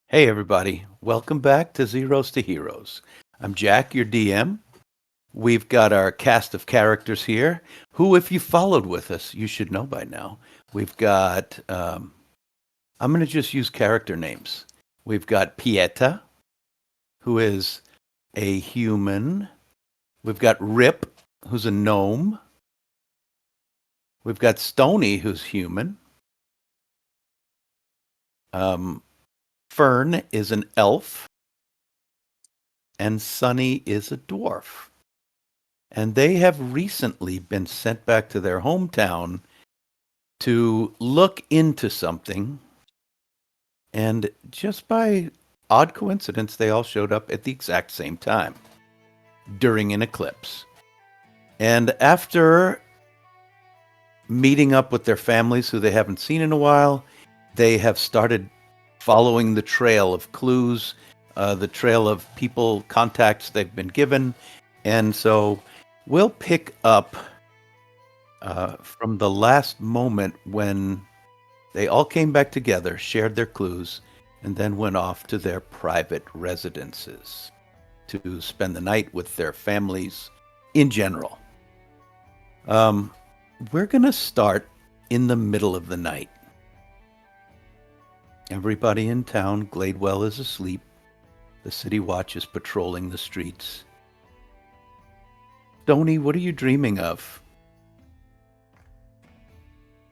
Hey, everybody. Welcome back to Zeros to Heroes. I'm Jack, your DM. We've got our cast of characters here, who, if you followed with us, you should know by now. We've got, I'm going to just use character names. We've got Pieta, who is a human. We've got Rip, who's a gnome. We've got Stony, who's human. Um, Fern is an elf. And Sunny is a dwarf. And they have recently been sent back to their hometown to look into something. And just by odd coincidence, they all showed up at the exact same time during an eclipse. And after meeting up with their families who they haven't seen in a while, they have started following the trail of clues, the trail of people, contacts they've been given. And so we'll pick up from the last moment when they all came back together, shared their clues, and then went off to their private residences to spend the night with their families in general. We're going to start in the middle of the night. Everybody in town, Gladewell is asleep. The city watch is patrolling the streets. Stoney, what are you dreaming of?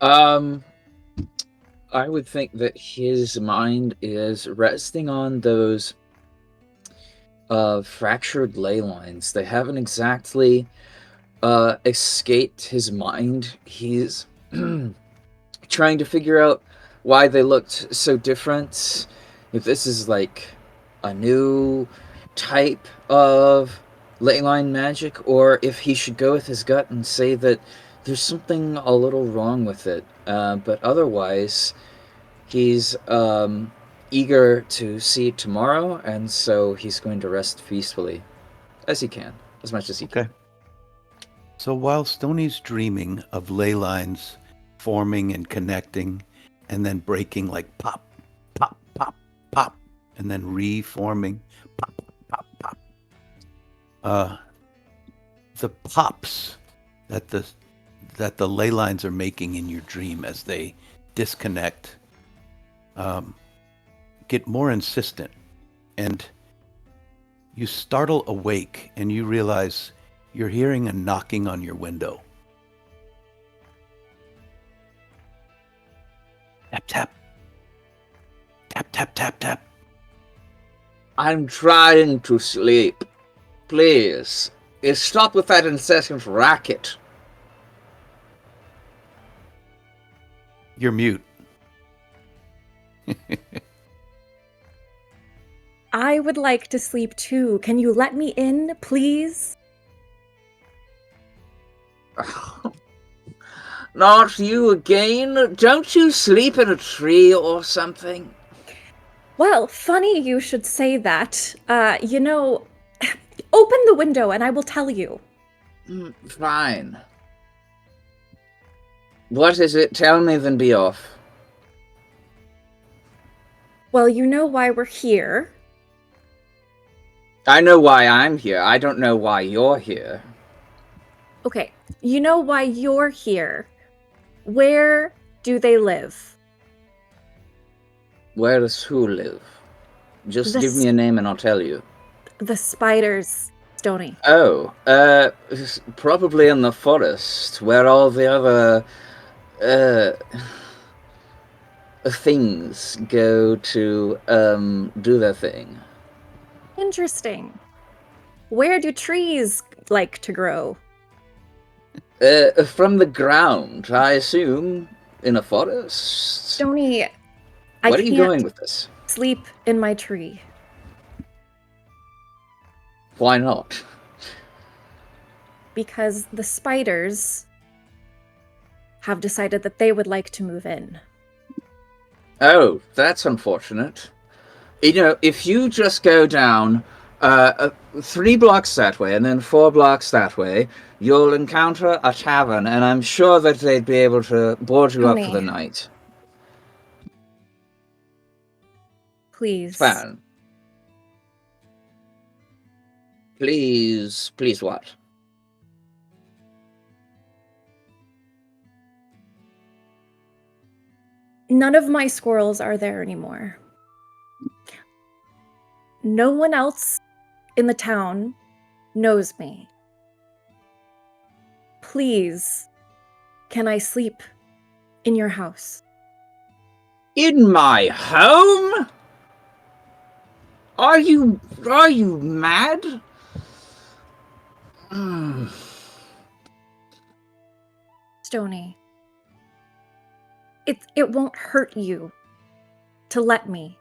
I would think that his mind is resting on those fractured ley lines. They haven't exactly escaped his mind. He's trying to figure out why they looked so different. If this is like a new type of ley line magic, or if he should go with his gut and say that there's something a little wrong with it. But otherwise, he's eager to see it tomorrow, and so he's going to rest peacefully as he can, as much as he Okay. can. So while Stoney's dreaming of ley lines forming and connecting and then breaking like pop, pop, pop, pop, and then reforming, pop, pop, pop, the pops that the ley lines are making in your dream as they disconnect get more insistent, and you startle awake and you realize you're hearing a knocking on your window. Tap, tap. Tap, tap, tap, tap. I'm trying to sleep. Please, stop with that incessant racket. You're mute. I would like to sleep too. Can you let me in, please? Not you again. Don't you sleep in a tree or something? Well, funny you should say that. Open the window and I will tell you. Fine. What is it? Tell me, then be off. Well, you know why we're here. I know why I'm here. I don't know why you're here. Okay, you know why you're here. Where do they live? Where does who live? Just The give me a name and I'll tell you. The spiders, Stony. Oh, probably in the forest, where all the other, things go to, do their thing. Interesting. Where do trees like to grow? From the ground, I assume, in a forest. Stony, Where are you going with this? Sleep in my tree. Why not? Because the spiders have decided that they would like to move in. Oh, that's unfortunate. You know, if you just go down 3 blocks that way and then 4 blocks that way, you'll encounter a tavern, and I'm sure that they'd be able to board you up for the night. Please. Fern. Please what? None of my squirrels are there anymore. No one else in the town knows me. Please, can I sleep in your house? In my home? Are you mad? Stony, it won't hurt you to let me.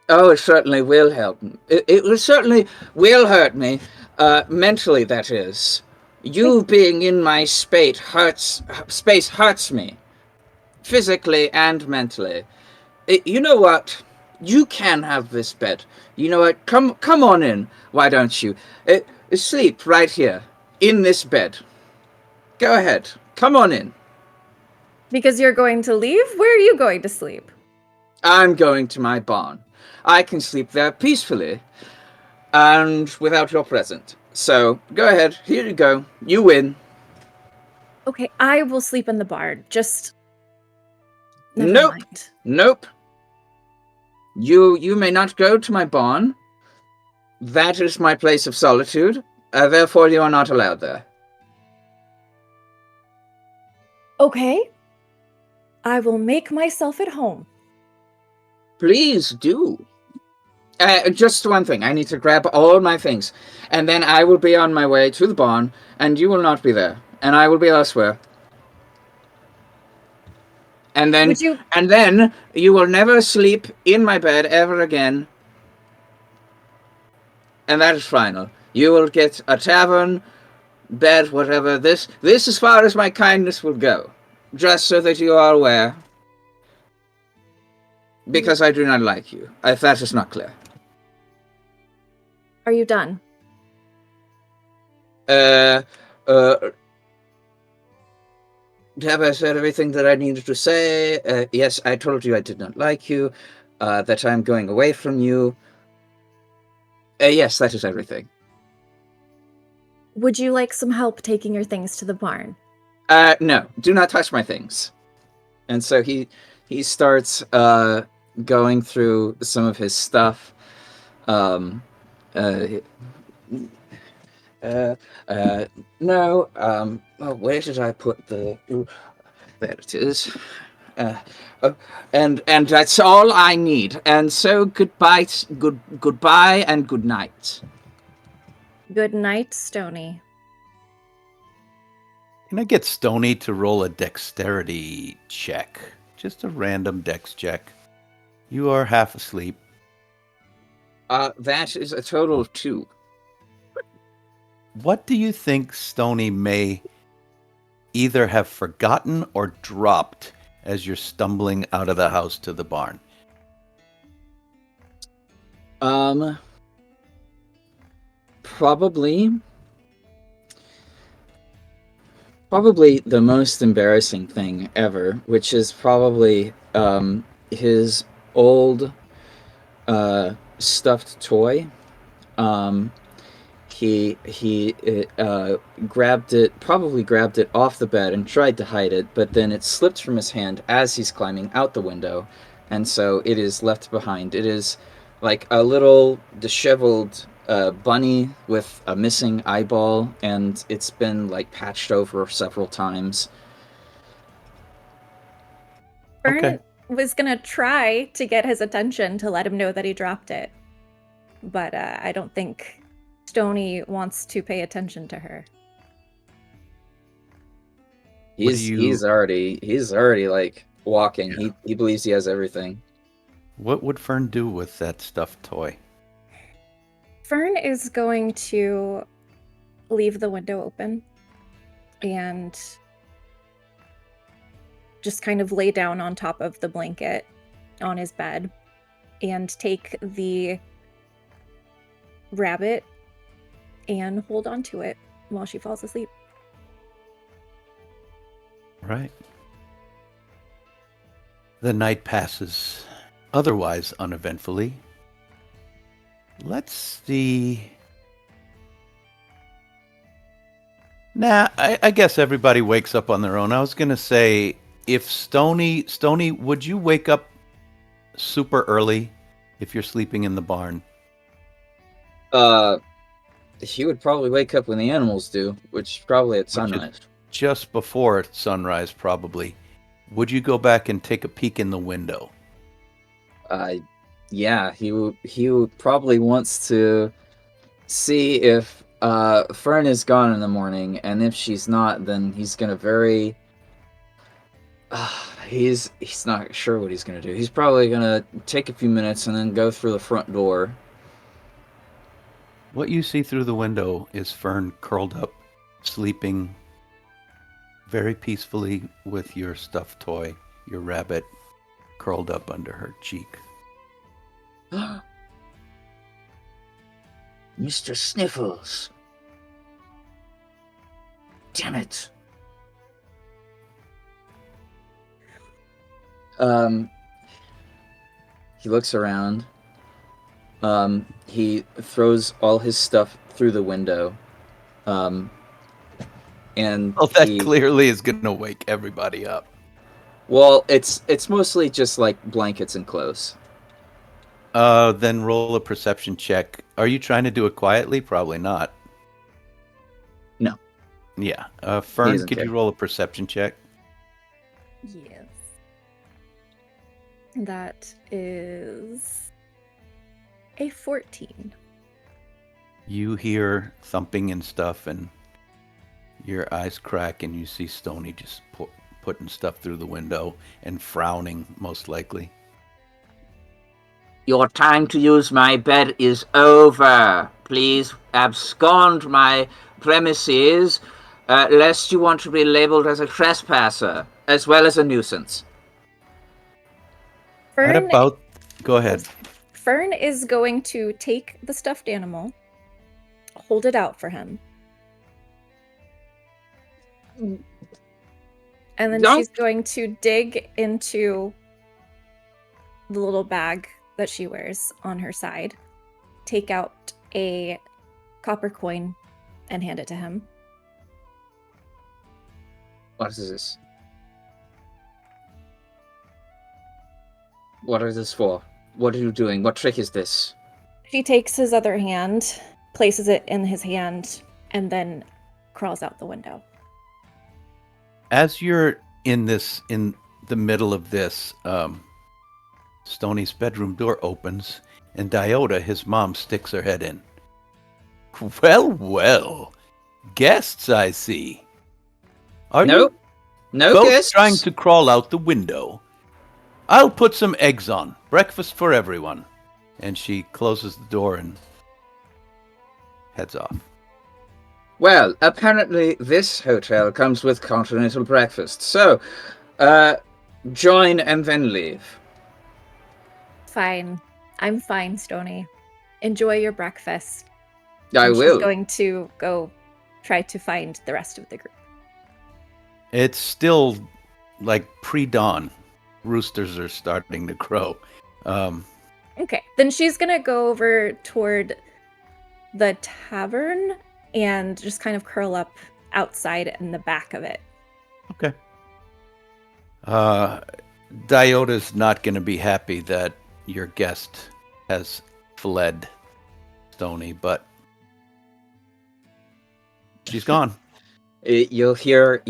Oh, it certainly will help. It certainly will hurt me, mentally. That is, you being in my space hurts me, physically and mentally. You know what? You can have this bed. You know what? Come on in. Why don't you? Sleep right here in this bed. Go ahead. Come on in. Because you're going to leave? Where are you going to sleep? I'm going to my barn. I can sleep there peacefully and without your presence. So go ahead. Here you go. You win. Okay, I will sleep in the barn. Just never Nope. mind. Nope. You may not go to my barn. That is my place of solitude. Therefore, you are not allowed there. Okay. I will make myself at home. Please do. Just one thing. I need to grab all my things, and then I will be on my way to the barn, and you will not be there, and I will be elsewhere. And then, Would you? you will never sleep in my bed ever again, and that is final. You will get a tavern, bed, whatever. This as far as my kindness will go, just so that you are aware. Because I do not like you. If that is not clear. Are you done? Have I said everything that I needed to say? Yes, I told you I did not like you, that I'm going away from you. Yes, that is everything. Would you like some help taking your things to the barn? No, do not touch my things. And so he starts going through some of his stuff. No, where did I put the... There it is. And that's all I need. And so goodbye and good night. Good night, Stony. Can I get Stony to roll a dexterity check? Just a random dex check. You are half asleep. That is a total of 2. What do you think Stony may either have forgotten or dropped as you're stumbling out of the house to the barn? Probably the most embarrassing thing ever, which is probably his old stuffed toy. He grabbed it off the bed and tried to hide it, but then it slipped from his hand as he's climbing out the window, and so it is left behind. It is like a little disheveled bunny with a missing eyeball, and it's been like patched over several times. Fern was gonna try to get his attention to let him know that he dropped it, but I don't think Stony wants to pay attention to her. He's already like walking. Yeah. He believes he has everything. What would Fern do with that stuffed toy? Fern is going to leave the window open and just kind of lay down on top of the blanket on his bed and take the rabbit and hold on to it while she falls asleep. Right. The night passes. otherwise uneventfully. Let's see. Nah, I guess everybody wakes up on their own. I was gonna say, if Stony, would you wake up super early if you're sleeping in the barn? He would probably wake up when the animals do, which is probably at Which is sunrise. just before sunrise, probably. Would you go back and take a peek in the window? Yeah, he probably wants to see if Fern is gone in the morning, and if she's not, then he's gonna very. He's not sure what he's gonna do. He's probably gonna take a few minutes and then go through the front door. What you see through the window is Fern curled up, sleeping very peacefully with your stuffed toy, your rabbit, curled up under her cheek. Mr. Sniffles. Damn it. He looks around. He throws all his stuff through the window. And that clearly is going to wake everybody up. Well, it's mostly just like blankets and clothes. Then roll a perception check. Are you trying to do it quietly? Probably not. No. Yeah. Fern, could you roll a perception check? Yes. That is a 14. You hear thumping and stuff, and your eyes crack, and you see Stony just putting stuff through the window and frowning, most likely. Your time to use my bed is over. Please abscond my premises, lest you want to be labeled as a trespasser, as well as a nuisance. Go ahead. Fern is going to take the stuffed animal, hold it out for him. And then she's going to dig into the little bag that she wears on her side, take out a copper coin, and hand it to him. What is this? What is this for? What are you doing? What trick is this? She takes his other hand, places it in his hand, and then crawls out the window. As you're in the middle of this, Stoney's bedroom door opens, and Diota, his mom, sticks her head in. Well, guests, I see. Are you both guests? Trying to crawl out the window? I'll put some eggs on. Breakfast for everyone. And she closes the door and heads off. Well, apparently this hotel comes with continental breakfast. So, join and then leave. Fine. I'm fine, Stony. Enjoy your breakfast. I will. She's going to go try to find the rest of the group. It's still like pre-dawn. Roosters are starting to crow. Okay. Then she's going to go over toward the tavern and just kind of curl up outside in the back of it. Okay. Diota's not going to be happy that your guest has fled, Stony, but she's gone. You'll hear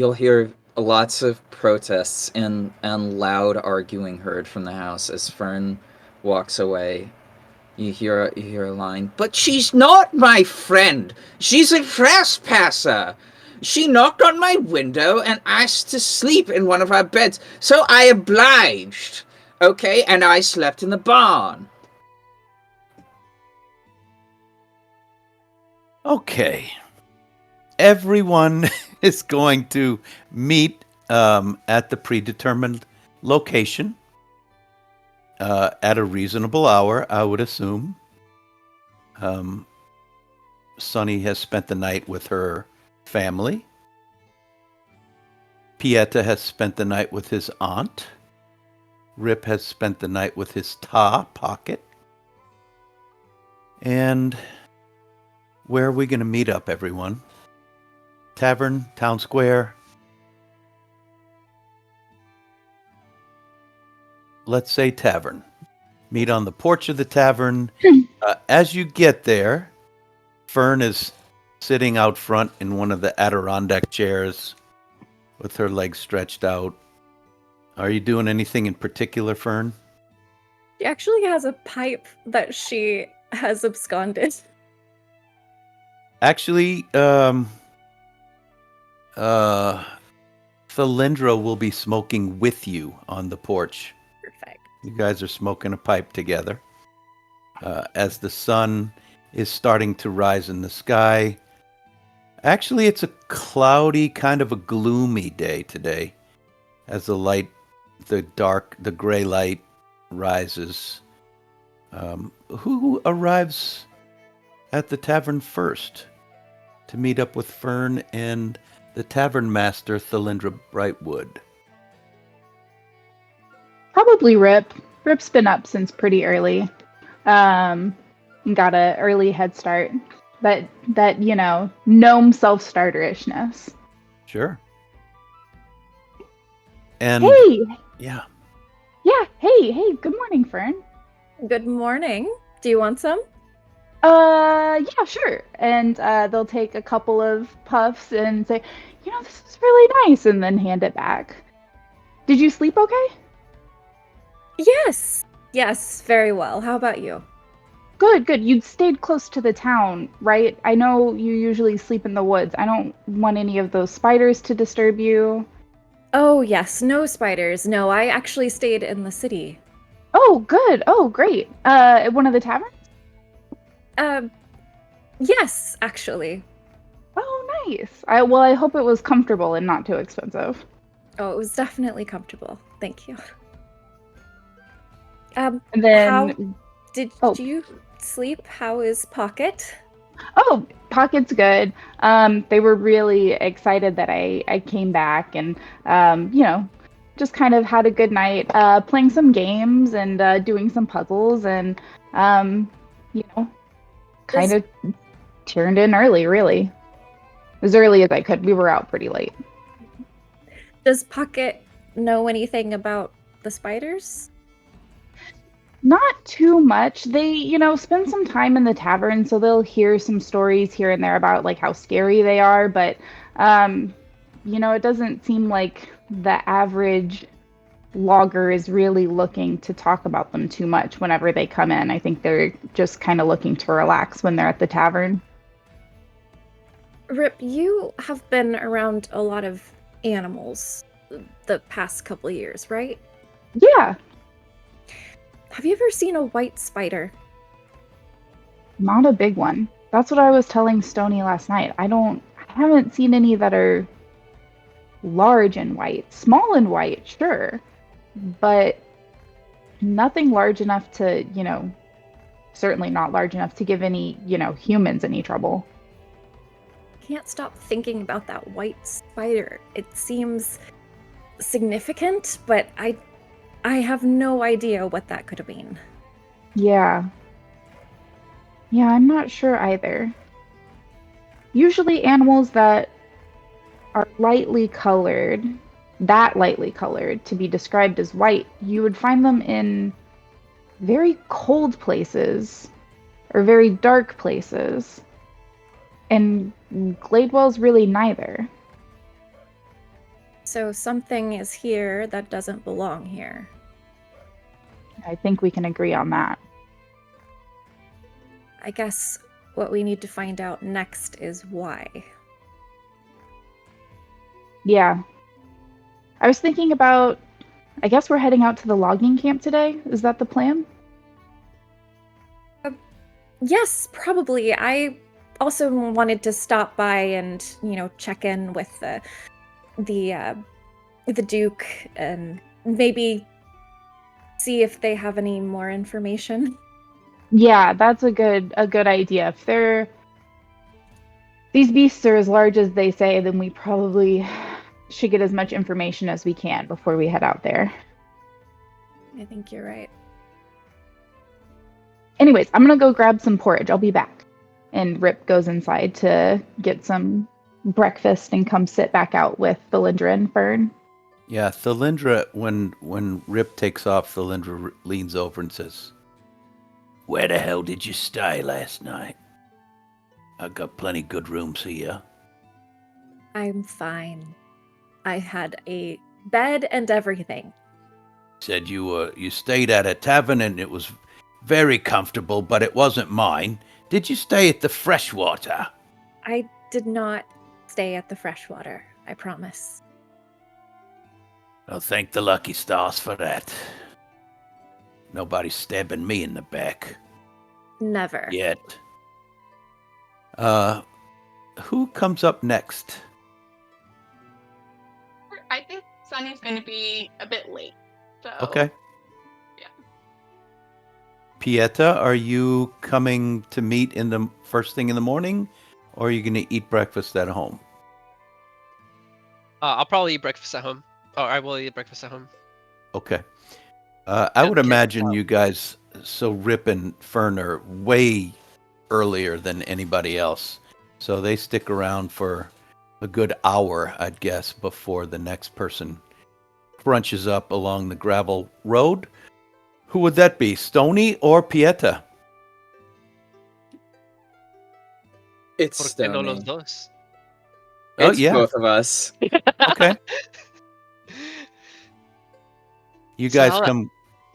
lots of protests and loud arguing heard from the house as Fern walks away. You hear a line, "But she's not my friend. She's a trespasser. She knocked on my window and asked to sleep in one of our beds, so I obliged. Okay, and I slept in the barn." Okay. Everyone is going to meet at the predetermined location at a reasonable hour, I would assume. Sunny has spent the night with her family. Pieta has spent the night with his aunt. Rip has spent the night with his Pocket. And where are we going to meet up, everyone? Tavern, town square. Let's say tavern. Meet on the porch of the tavern. As you get there, Fern is sitting out front in one of the Adirondack chairs with her legs stretched out. Are you doing anything in particular, Fern? She actually has a pipe that she has absconded. Actually, Thalindra will be smoking with you on the porch. Perfect. You guys are smoking a pipe together. As the sun is starting to rise in the sky. Actually, it's a cloudy, kind of a gloomy day today. As the gray light rises. Who arrives at the tavern first to meet up with Fern and the tavern master, Thalindra Brightwood? Probably Rip. Rip's been up since pretty early. And got a early head start. That gnome self-starterishness. Sure. And hey! Yeah. Yeah, hey, good morning, Fern. Good morning. Do you want some? Yeah, sure. And they'll take a couple of puffs and say, this is really nice, and then hand it back. Did you sleep okay? Yes, very well. How about you? Good. You stayed close to the town, right? I know you usually sleep in the woods. I don't want any of those spiders to disturb you. Oh, yes, no spiders. No, I actually stayed in the city. Oh, good. Oh, great. At one of the taverns? Yes, actually. Oh, nice. I hope it was comfortable and not too expensive. Oh, it was definitely comfortable. Thank you. And then... How did you sleep? How is Pocket? Oh, Pocket's good. They were really excited that I came back and, just kind of had a good night playing some games and doing some puzzles and, kind of turned in early, really. As early as I could. We were out pretty late. Does Pocket know anything about the spiders? Not too much. They, spend some time in the tavern, so they'll hear some stories here and there about like how scary they are, but it doesn't seem like the average logger is really looking to talk about them too much whenever they come in. I think they're just kind of looking to relax when they're at the tavern. Rip, you have been around a lot of animals the past couple of years, right? Yeah. Have you ever seen a white spider? Not a big one. That's what I was telling Stony last night. I haven't seen any that are large and white. Small and white, sure. But nothing large enough to, certainly not large enough to give any, humans any trouble. Can't stop thinking about that white spider. It seems significant, but I have no idea what that could have been. Yeah, I'm not sure either. Usually animals that are lightly colored, to be described as white, you would find them in very cold places or very dark places. And Gladewell's really neither. So something is here that doesn't belong here. I think we can agree on that. I guess what we need to find out next is why. Yeah. I was thinking about, I guess we're heading out to the logging camp today. Is that the plan? Yes, probably. I also wanted to stop by and, check in with the Duke and maybe see if they have any more information. Yeah, that's a good idea. If these beasts are as large as they say, then we probably should get as much information as we can before we head out there. I think you're right. Anyways, I'm gonna go grab some porridge. I'll be back. And Rip goes inside to get some breakfast and come sit back out with Thalindra and Fern. Yeah, Thalindra, when Rip takes off, Thalindra leans over and says, "Where the hell did you stay last night? I got plenty good rooms here." I'm fine. I had a bed and everything. Said you stayed at a tavern and it was very comfortable, but it wasn't mine. Did you stay at the Freshwater? I did not stay at the Freshwater, I promise. I'll thank the lucky stars for that. Nobody's stabbing me in the back Never. yet. Who comes up next? I think Sunny's going to be a bit late. So Okay. Yeah. Pieta, are you coming to meet in the first thing in the morning, or are you going to eat breakfast at home? I'll probably eat breakfast at home. Or I will eat breakfast at home. Okay. I would Good imagine call. you guys, so Rip and Fern are way earlier than anybody else. So they stick around for a good hour, I'd guess, before the next person crunches up along the gravel road. Who would that be, Stony or Pieta? It's ¿Por qué no los Stony. dos? Oh, It's yeah. both of us. Okay. You So guys I'll- come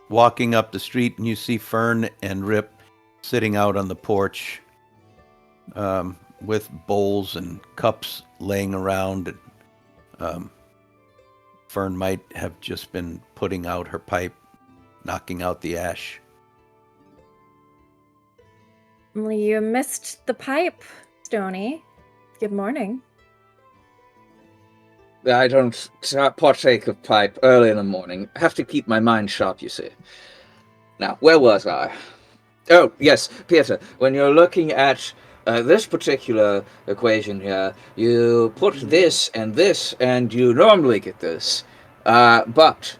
walking up the street and you see Fern and Rip sitting out on the porch with bowls and cups laying around. And, Fern might have just been putting out her pipe, knocking out the ash. Well, you missed the pipe, Stony. Good morning. I don't partake of pipe early in the morning. I have to keep my mind sharp, you see. Now, where was I? Oh, yes, Peter, when you're looking at this particular equation here, you put this, and you normally get this. But...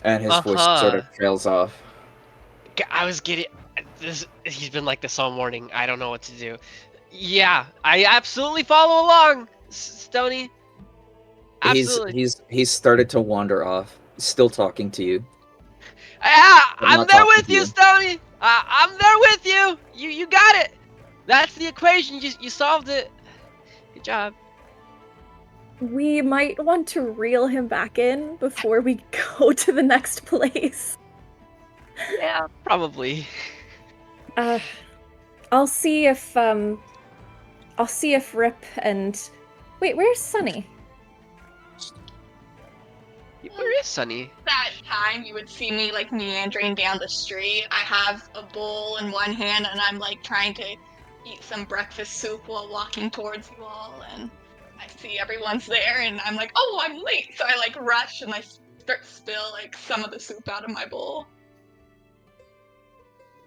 And his voice sort of trails off. I was getting this. He's been like this all morning. I don't know what to do. Yeah, I absolutely follow along, Stony. Absolutely. He's started to wander off, still talking to you. Yeah, But I'm not there talking with to you, you. Stony. I'm there with you. You got it. That's the equation. You solved it. Good job. We might want to reel him back in before we go to the next place. Yeah, probably. I'll see if Rip and wait, where's Sunny? Where is Sunny? that time you would see me like meandering down the street. I have a bowl in one hand and I'm like trying to eat some breakfast soup while walking towards you all, and I see everyone's there and I'm like, oh, I'm late. So I like rush and I start to spill like some of the soup out of my bowl.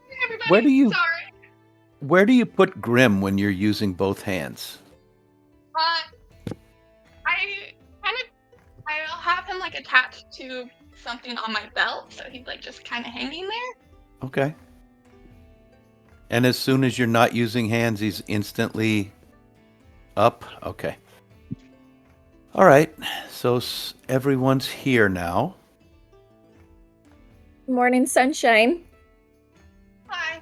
Hey, everybody, sorry. Where do you put Grim when you're using both hands? I'll have him like attached to something on my belt, so he's like just kind of hanging there. Okay. And as soon as you're not using hands, he's instantly up? Okay. All right. So everyone's here now. Morning, sunshine. Hi.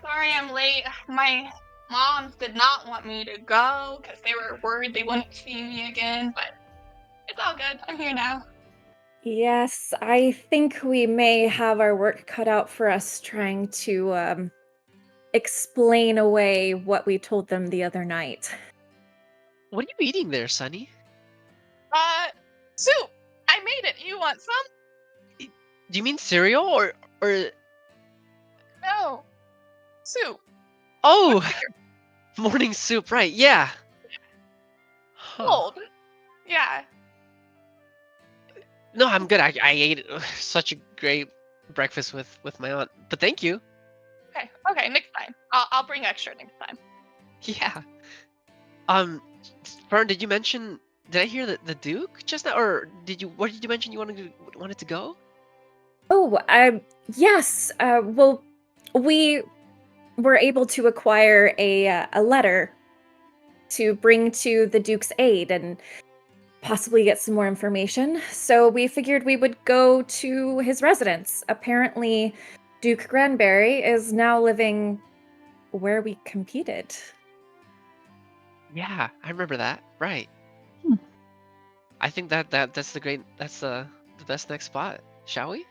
Sorry I'm late. My moms did not want me to go because they were worried they wouldn't see me again, but it's all good. I'm here now. Yes, I think we may have our work cut out for us trying to explain away what we told them the other night. What are you eating there, Sunny? Soup! I made it. You want some? Do you mean cereal or? No. Soup. Oh, morning soup, right? Yeah. Huh. Cold. Yeah. No, I'm good. I ate such a great breakfast with my aunt. But thank you. Okay, next time. I'll bring extra next time. Yeah. Fern, did you mention? Did I hear the Duke just now, or did you? What did you mention? You wanted to go? Oh, yes. Well, we were able to acquire a letter to bring to the Duke's aid and possibly get some more information. So we figured we would go to his residence. Apparently, Duke Granberry is now living where we competed. Yeah, I remember that. Right. Hmm. I think that's the best next spot. Shall we?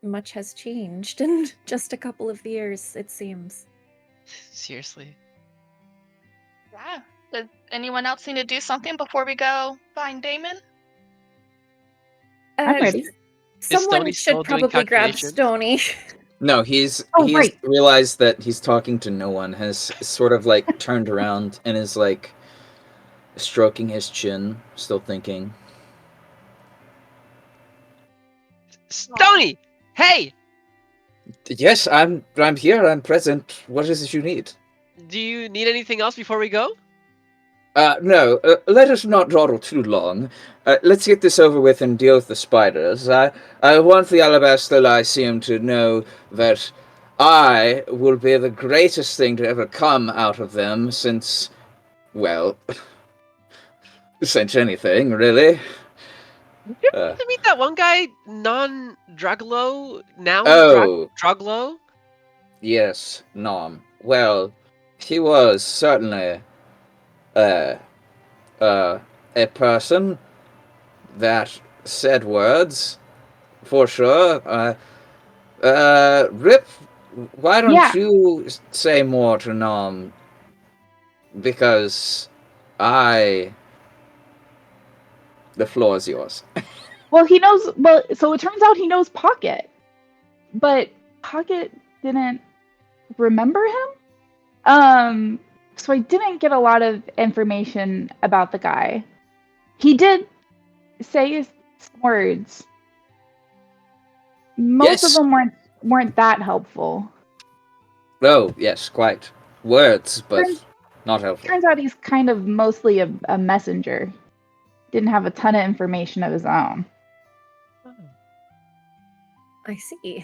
Much has changed in just a couple of years, it seems. Seriously. Yeah. Does anyone else need to do something before we go find Damon? I'm ready. Is Someone Stony should still doing probably grab calculations? Stony. No, he's Oh, right. realized that he's talking to no one, has sort of like turned around and is like stroking his chin, still thinking. Stony! Hey! Yes, I'm here, I'm present. What is it you need? Do you need anything else before we go? No, let us not dawdle too long. Let's get this over with and deal with the spiders. I want the Alabaster Lyceum to know that I will be the greatest thing to ever come out of them since, well, since anything, really. Did you get to meet that one guy, non-Druglo, now Oh, Druglo? yes, Nom. Well, he was certainly, uh, a person that said words, for sure. Rip, why don't Yeah. you say more to Nom? Because the floor is yours. Well, he knows. Well, so it turns out he knows Pocket, but Pocket didn't remember him. So I didn't get a lot of information about the guy. He did say some words. Most of Yes. them weren't that helpful. Oh, yes, quite. Words, but not helpful. Turns out he's kind of mostly a messenger. Didn't have a ton of information of his own. I see.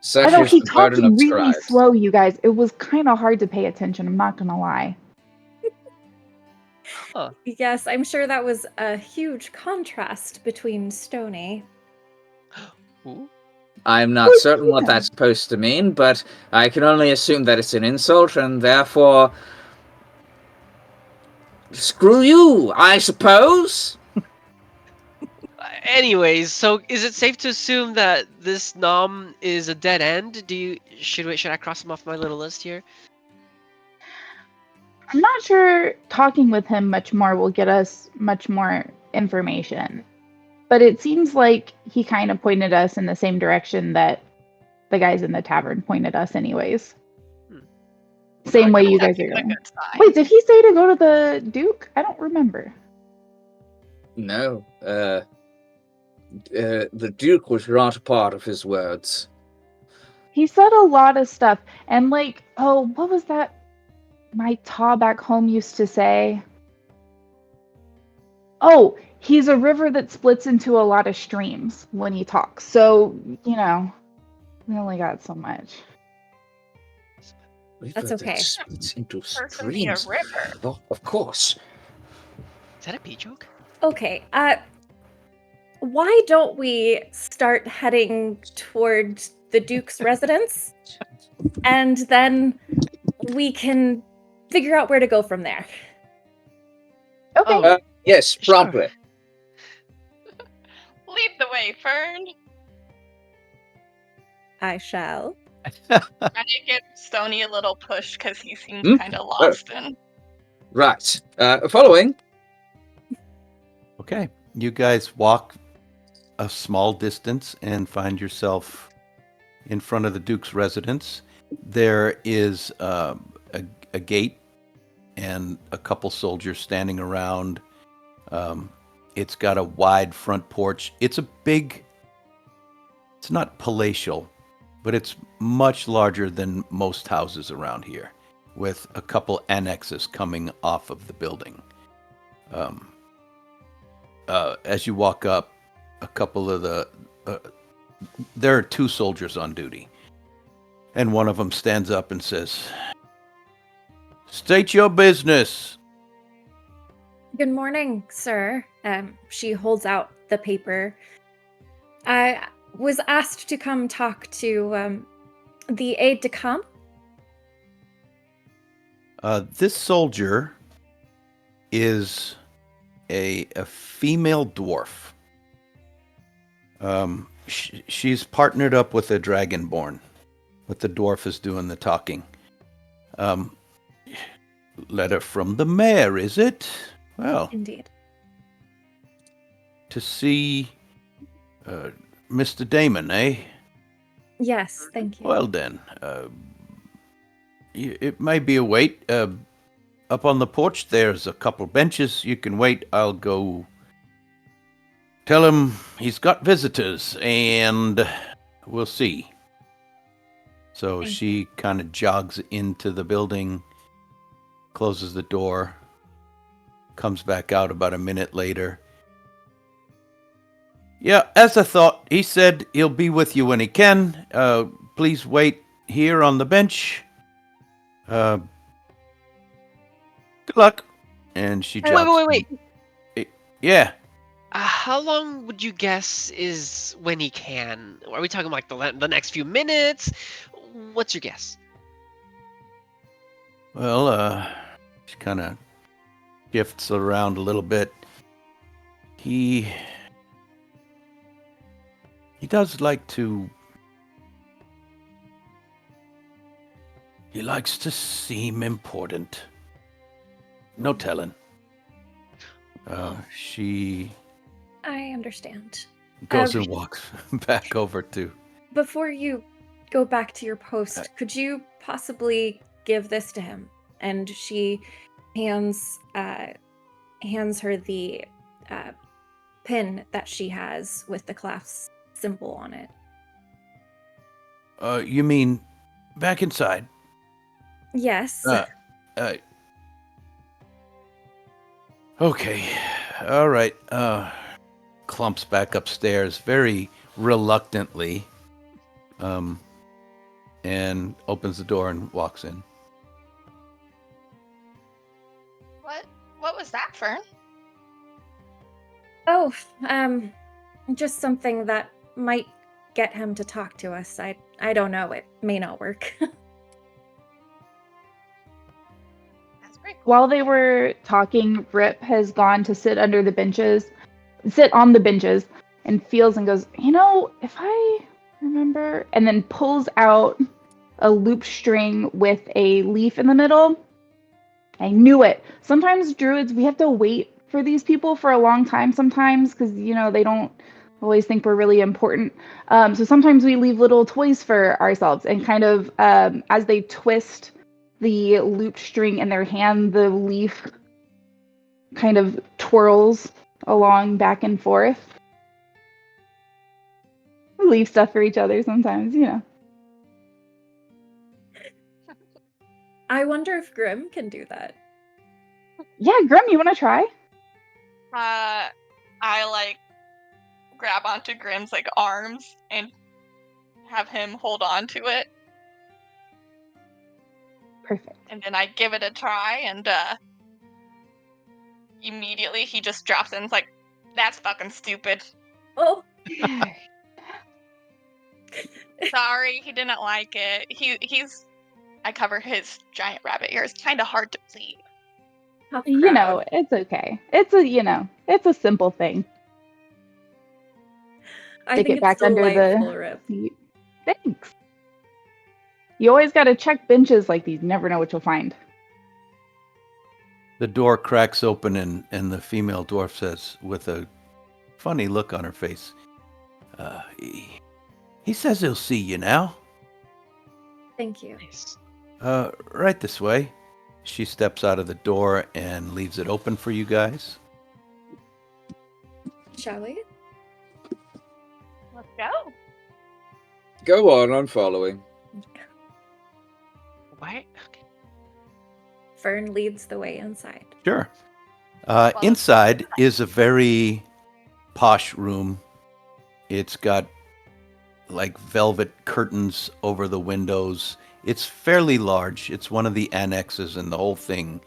Such I know is he the talked burden of really scribes. slow, you guys. It was kind of hard to pay attention. I'm not gonna lie. Huh. Yes, I'm sure that was a huge contrast between Stony. Ooh. I'm not certain what that's supposed to mean, but I can only assume that it's an insult, and therefore, screw you, I suppose. Anyways, so is it safe to assume that this Nom is a dead end? Should I cross him off my little list here? I'm not sure talking with him much more will get us much more information. But it seems like he kind of pointed us in the same direction that the guys in the tavern pointed us anyways. Same way you guys are going. Wait, did he say to go to the Duke? I don't remember. No, the Duke was not a part of his words. He said a lot of stuff. And like, oh, what was that my Ta back home used to say? Oh, he's a river that splits into a lot of streams when he talks. So, we only got so much. That's okay. Splits into Person be a streams. river. Oh, of course. Is that a pee joke? Okay, why don't we start heading towards the Duke's residence? And then we can figure out where to go from there. Okay. Oh, Yes, promptly. Lead the way, Fern. I shall. I did give Stony a little push because he seems kind of lost in. Right. Following. Okay. You guys walk a small distance and find yourself in front of the Duke's residence. There is a gate and a couple soldiers standing around. It's got a wide front porch. It's not palatial, but it's much larger than most houses around here, with a couple annexes coming off of the building. As you walk up, a couple of the there are 2 soldiers on duty. And one of them stands up and says, "State your business." Good morning, sir. She holds out the paper. I was asked to come talk to the aide de camp. This soldier is a female dwarf. She's partnered up with a dragonborn. But the dwarf is doing the talking. Letter from the mayor, is it? Well, Indeed. to see Mr. Damon, eh? Yes, thank you. Well then, it may be a wait. Up on the porch, there's a couple benches. You can wait. I'll go tell him he's got visitors, and we'll see. So she kind of jogs into the building, closes the door, comes back out about a minute later. Yeah, as I thought, he said he'll be with you when he can. Please wait here on the bench. Good luck. And she jogs. Wait. Yeah. How long would you guess is when he can? Are we talking like the next few minutes? What's your guess? Well, she kind of shifts around a little bit. He does like to... He likes to seem important. No telling. She I understand. goes and walks back over to... Before you go back to your post, could you possibly give this to him? And she hands her the pin that she has with the class symbol on it. You mean back inside? Yes. Okay. All right. Clumps back upstairs very reluctantly. And opens the door and walks in. What was that, Fern? Oh, just something that might get him to talk to us. I don't know. It may not work. That's pretty cool. While they were talking, Rip has gone to sit on the benches, and feels and goes, if I remember, and then pulls out a loop string with a leaf in the middle. I knew it. Sometimes druids, we have to wait for these people for a long time sometimes because, they don't always think we're really important. So sometimes we leave little toys for ourselves and kind of as they twist the loop string in their hand, the leaf kind of twirls along back and forth. We leave stuff for each other sometimes, I wonder if Grim can do that. Yeah, Grim, you want to try? I grab onto Grim's arms and have him hold on to it. Perfect. And then I give it a try, and immediately he just drops in and is like, "That's fucking stupid. Oh, Sorry, he didn't like it. He's I cover his giant rabbit ears. Kind of hard to please." tough crowd. It's okay. It's a simple thing. I Stick think it back it's under delightful, the Rip. seat. Thanks. You always got to check benches like these. You never know what you'll find. The door cracks open and the female dwarf says, with a funny look on her face, he says he'll see you now. Thank you. Nice. Right this way. She steps out of the door and leaves it open for you guys. Shall we? Let's go. Go on, I'm following. What? Okay. Fern leads the way inside. Sure. Inside is a very posh room. It's got like velvet curtains over the windows. It's fairly large. It's one of the annexes, and the whole thing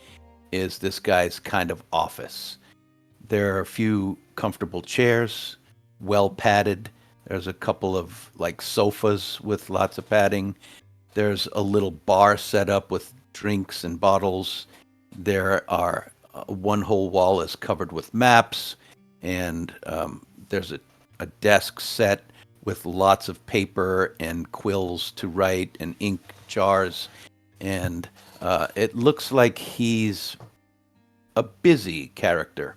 is this guy's kind of office. There are a few comfortable chairs, well padded. There's a couple of like sofas with lots of padding. There's a little bar set up with drinks and bottles. There are one whole wall is covered with maps, and there's a desk set with lots of paper and quills to write and ink jars. And it looks like he's a busy character.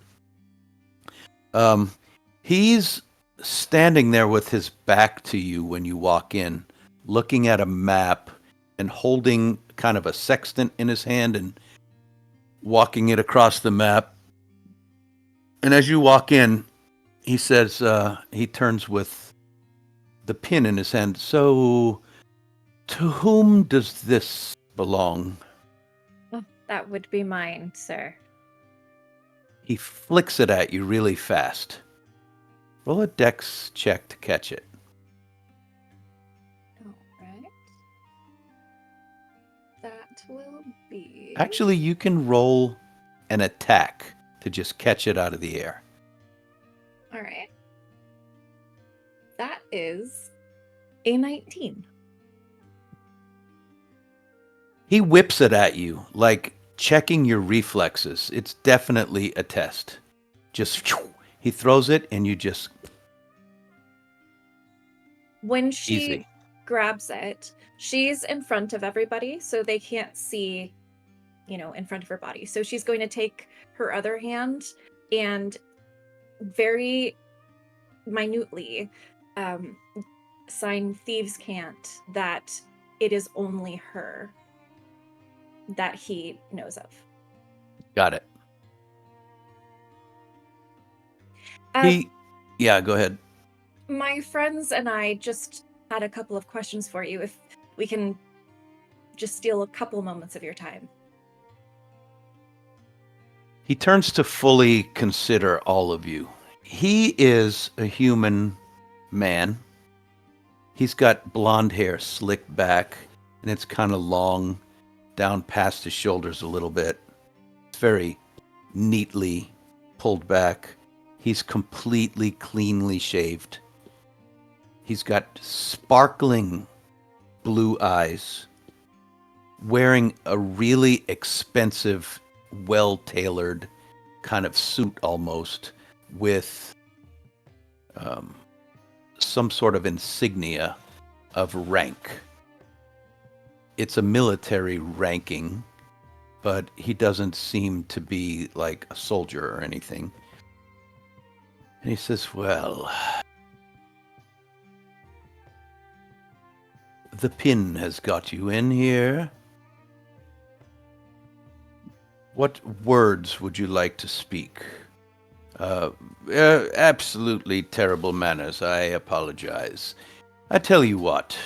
He's standing there with his back to you when you walk in, looking at a map and holding kind of a sextant in his hand and walking it across the map. And as you walk in, he says, he turns with the pin in his hand. So, to whom does this belong? Oh, that would be mine, sir. He flicks it at you really fast. Roll a dex check to catch it. All right. That will be... Actually, you can roll an attack to just catch it out of the air. All right. That is a 19. He whips it at you, like checking your reflexes. It's definitely a test. Just, he throws it and you just... When she Easy. grabs it, she's in front of everybody, so they can't see, in front of her body. So she's going to take her other hand and very minutely sign Thieves' Cant that it is only her that he knows of. Got it. Uh, Yeah, go ahead. My friends and I just had a couple of questions for you, if we can just steal a couple moments of your time. He turns to fully consider all of you. He is a human man. He's got blonde hair slicked back, and it's kind of long down past his shoulders a little bit. It's very neatly pulled back. He's completely cleanly shaved. He's got sparkling blue eyes, wearing a really expensive, well-tailored kind of suit almost, with some sort of insignia of rank. It's a military ranking, but he doesn't seem to be like a soldier or anything. And he says, well, the pin has got you in here. What words would you like to speak? Absolutely terrible manners. I apologize. I tell you what.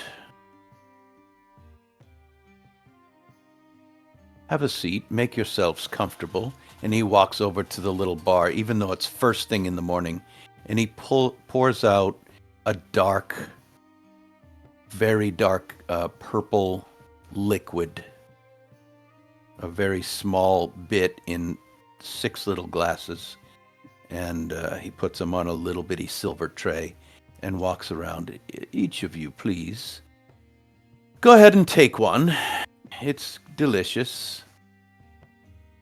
Have a seat. Make yourselves comfortable. And he walks over to the little bar, even though it's first thing in the morning. And he pours out a dark, very dark purple liquid. A very small bit in 6 little glasses. And he puts them on a little bitty silver tray and walks around. Each of you, please. Go ahead and take one. It's delicious.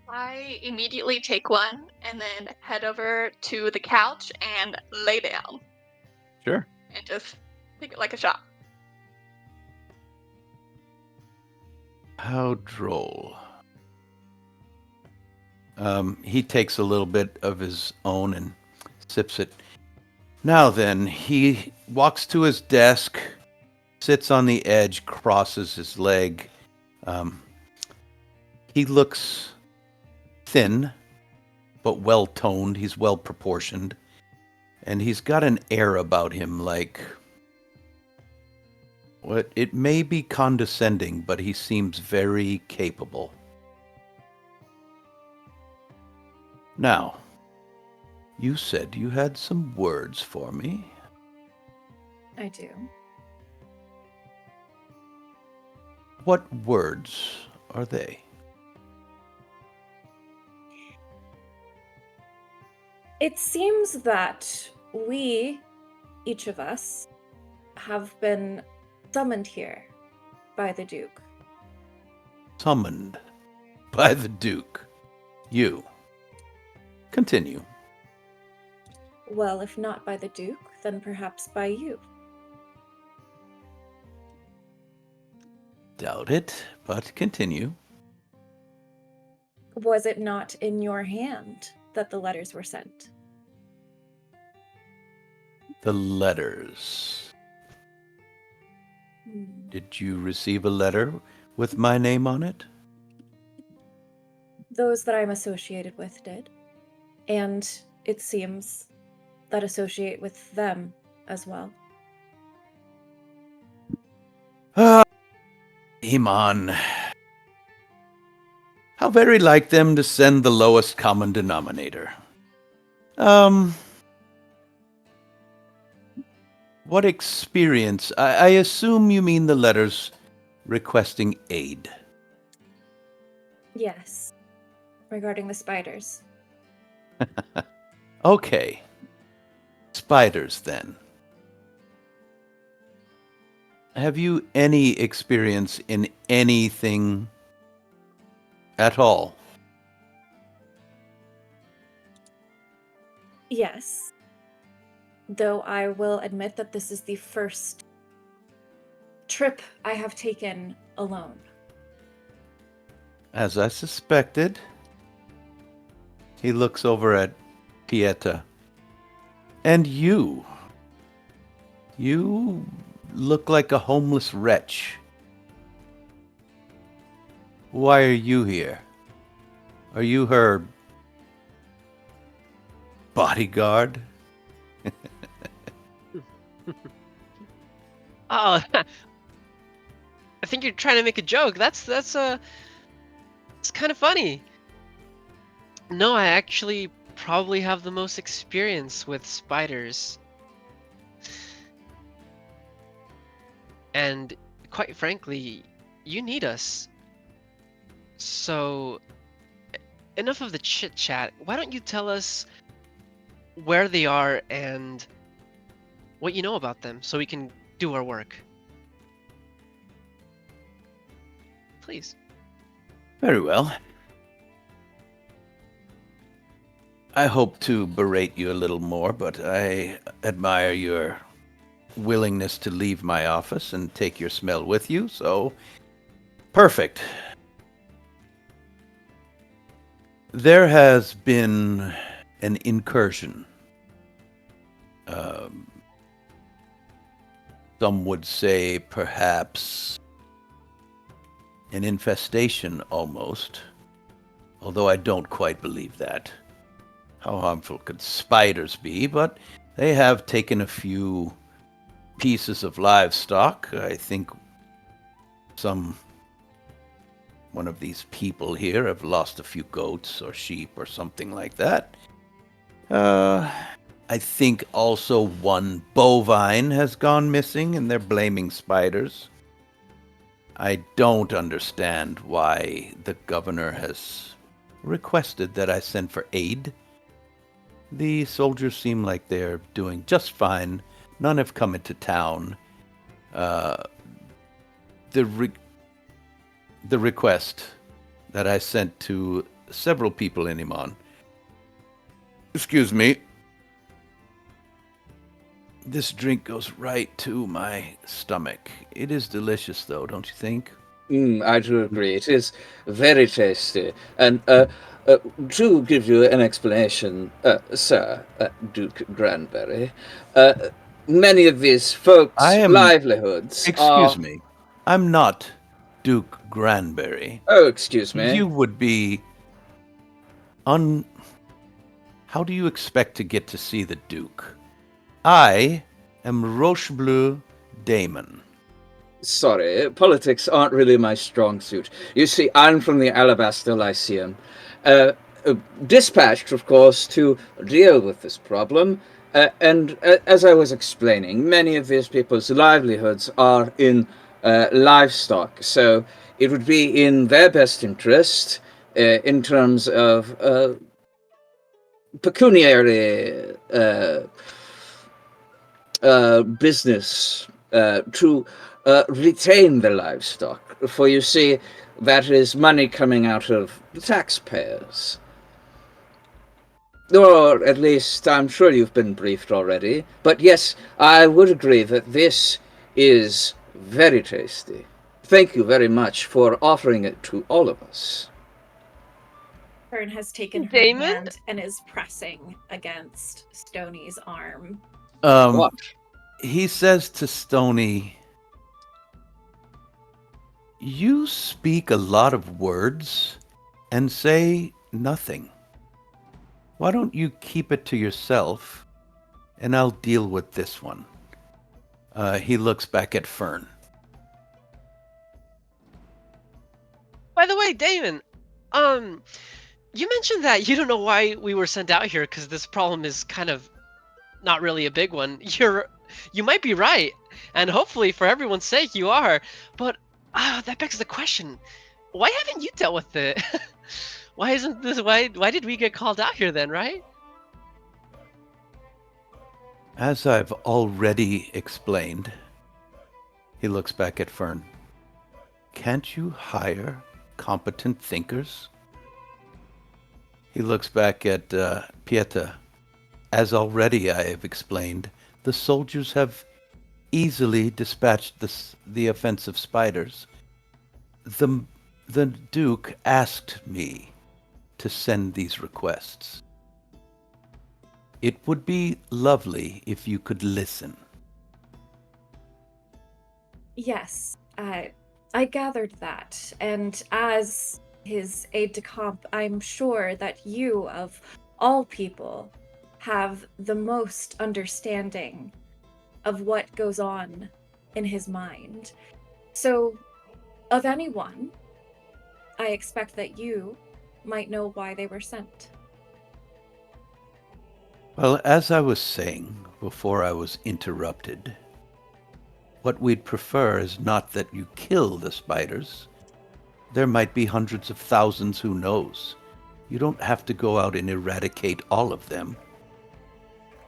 I immediately take one and then head over to the couch and lay down Sure. and just take it like a shot. How droll. He takes a little bit of his own and sips it. Now then, he walks to his desk, sits on the edge, crosses his leg. He looks thin, but well-toned. He's well-proportioned. And he's got an air about him like... It may be condescending, but he seems very capable. Now, you said you had some words for me. I do. what words are they? It seems that we, each of us, have been summoned here by the Duke. Summoned by the Duke. You. Continue. Well, if not by the Duke, then perhaps by you. Doubt it, but continue. Was it not in your hand that the letters were sent? The letters. Did you receive a letter with my name on it? Those that I'm associated with did. And it seems that associate with them as well. Ah, Iman. How very like them to send the lowest common denominator. What experience? I assume you mean the letters requesting aid. Yes. Regarding the spiders. Okay. Spiders, then. Have you any experience in anything at all? Yes. Though I will admit that this is the first trip I have taken alone. As I suspected. He looks over at Pieta. And you? You look like a homeless wretch. Why are you here? Are you her bodyguard? Oh, I think you're trying to make a joke. It's kind of funny. No, I actually probably have the most experience with spiders. And quite frankly, you need us. So, enough of the chit chat. Why don't you tell us where they are and what you know about them so we can do our work? Please. Very well. I hope to berate you a little more, but I admire your willingness to leave my office and take your smell with you, so perfect. There has been an incursion. Some would say perhaps an infestation almost, although I don't quite believe that. How harmful could spiders be? But they have taken a few pieces of livestock. I think one of these people here have lost a few goats or sheep or something like that. I think also one bovine has gone missing, and they're blaming spiders. I don't understand why the governor has requested that I send for aid. The soldiers seem like they're doing just fine. None have come into town. The request that I sent to several people in Iman. Excuse me. This drink goes right to my stomach. It is delicious, though, don't you think? I do agree. It is very tasty. And to give you an explanation, Sir Duke Granberry, many of these folks' livelihoods Excuse me. I'm not Duke Granberry. Oh, excuse me. You would be How do you expect to get to see the Duke? I am Rochebleu Damon. Sorry, politics aren't really my strong suit. You see, I'm from the Alabaster Lyceum. Dispatched, of course, to deal with this problem. And as I was explaining, many of these people's livelihoods are in livestock. So it would be in their best interest in terms of pecuniary business to retain the livestock. For you see, that is money coming out of the taxpayers. Or at least I'm sure you've been briefed already. But yes, I would agree that this is very tasty. Thank you very much for offering it to all of us. Fern has taken her Damon? hand and is pressing against Stony's arm. What? He says to Stony, "You speak a lot of words and say nothing. Why don't you keep it to yourself, and I'll deal with this one." He looks back at Fern. By the way, Damon, you mentioned that you don't know why we were sent out here because this problem is kind of not really a big one. You might be right, and hopefully for everyone's sake you are. But that begs the question: why haven't you dealt with it? Why isn't this? Why did we get called out here then? Right? As I've already explained, he looks back at Fern. Can't you hire competent thinkers? He looks back at Pieta. As already I have explained, the soldiers have easily dispatched the offensive spiders. The Duke asked me to send these requests. It would be lovely if you could listen. Yes, I gathered that, and as his aide-de-camp, I'm sure that you, of all people, have the most understanding of what goes on in his mind. So, of anyone, I expect that you might know why they were sent. Well, as I was saying before I was interrupted, what we'd prefer is not that you kill the spiders. There might be hundreds of thousands, who knows. You don't have to go out and eradicate all of them.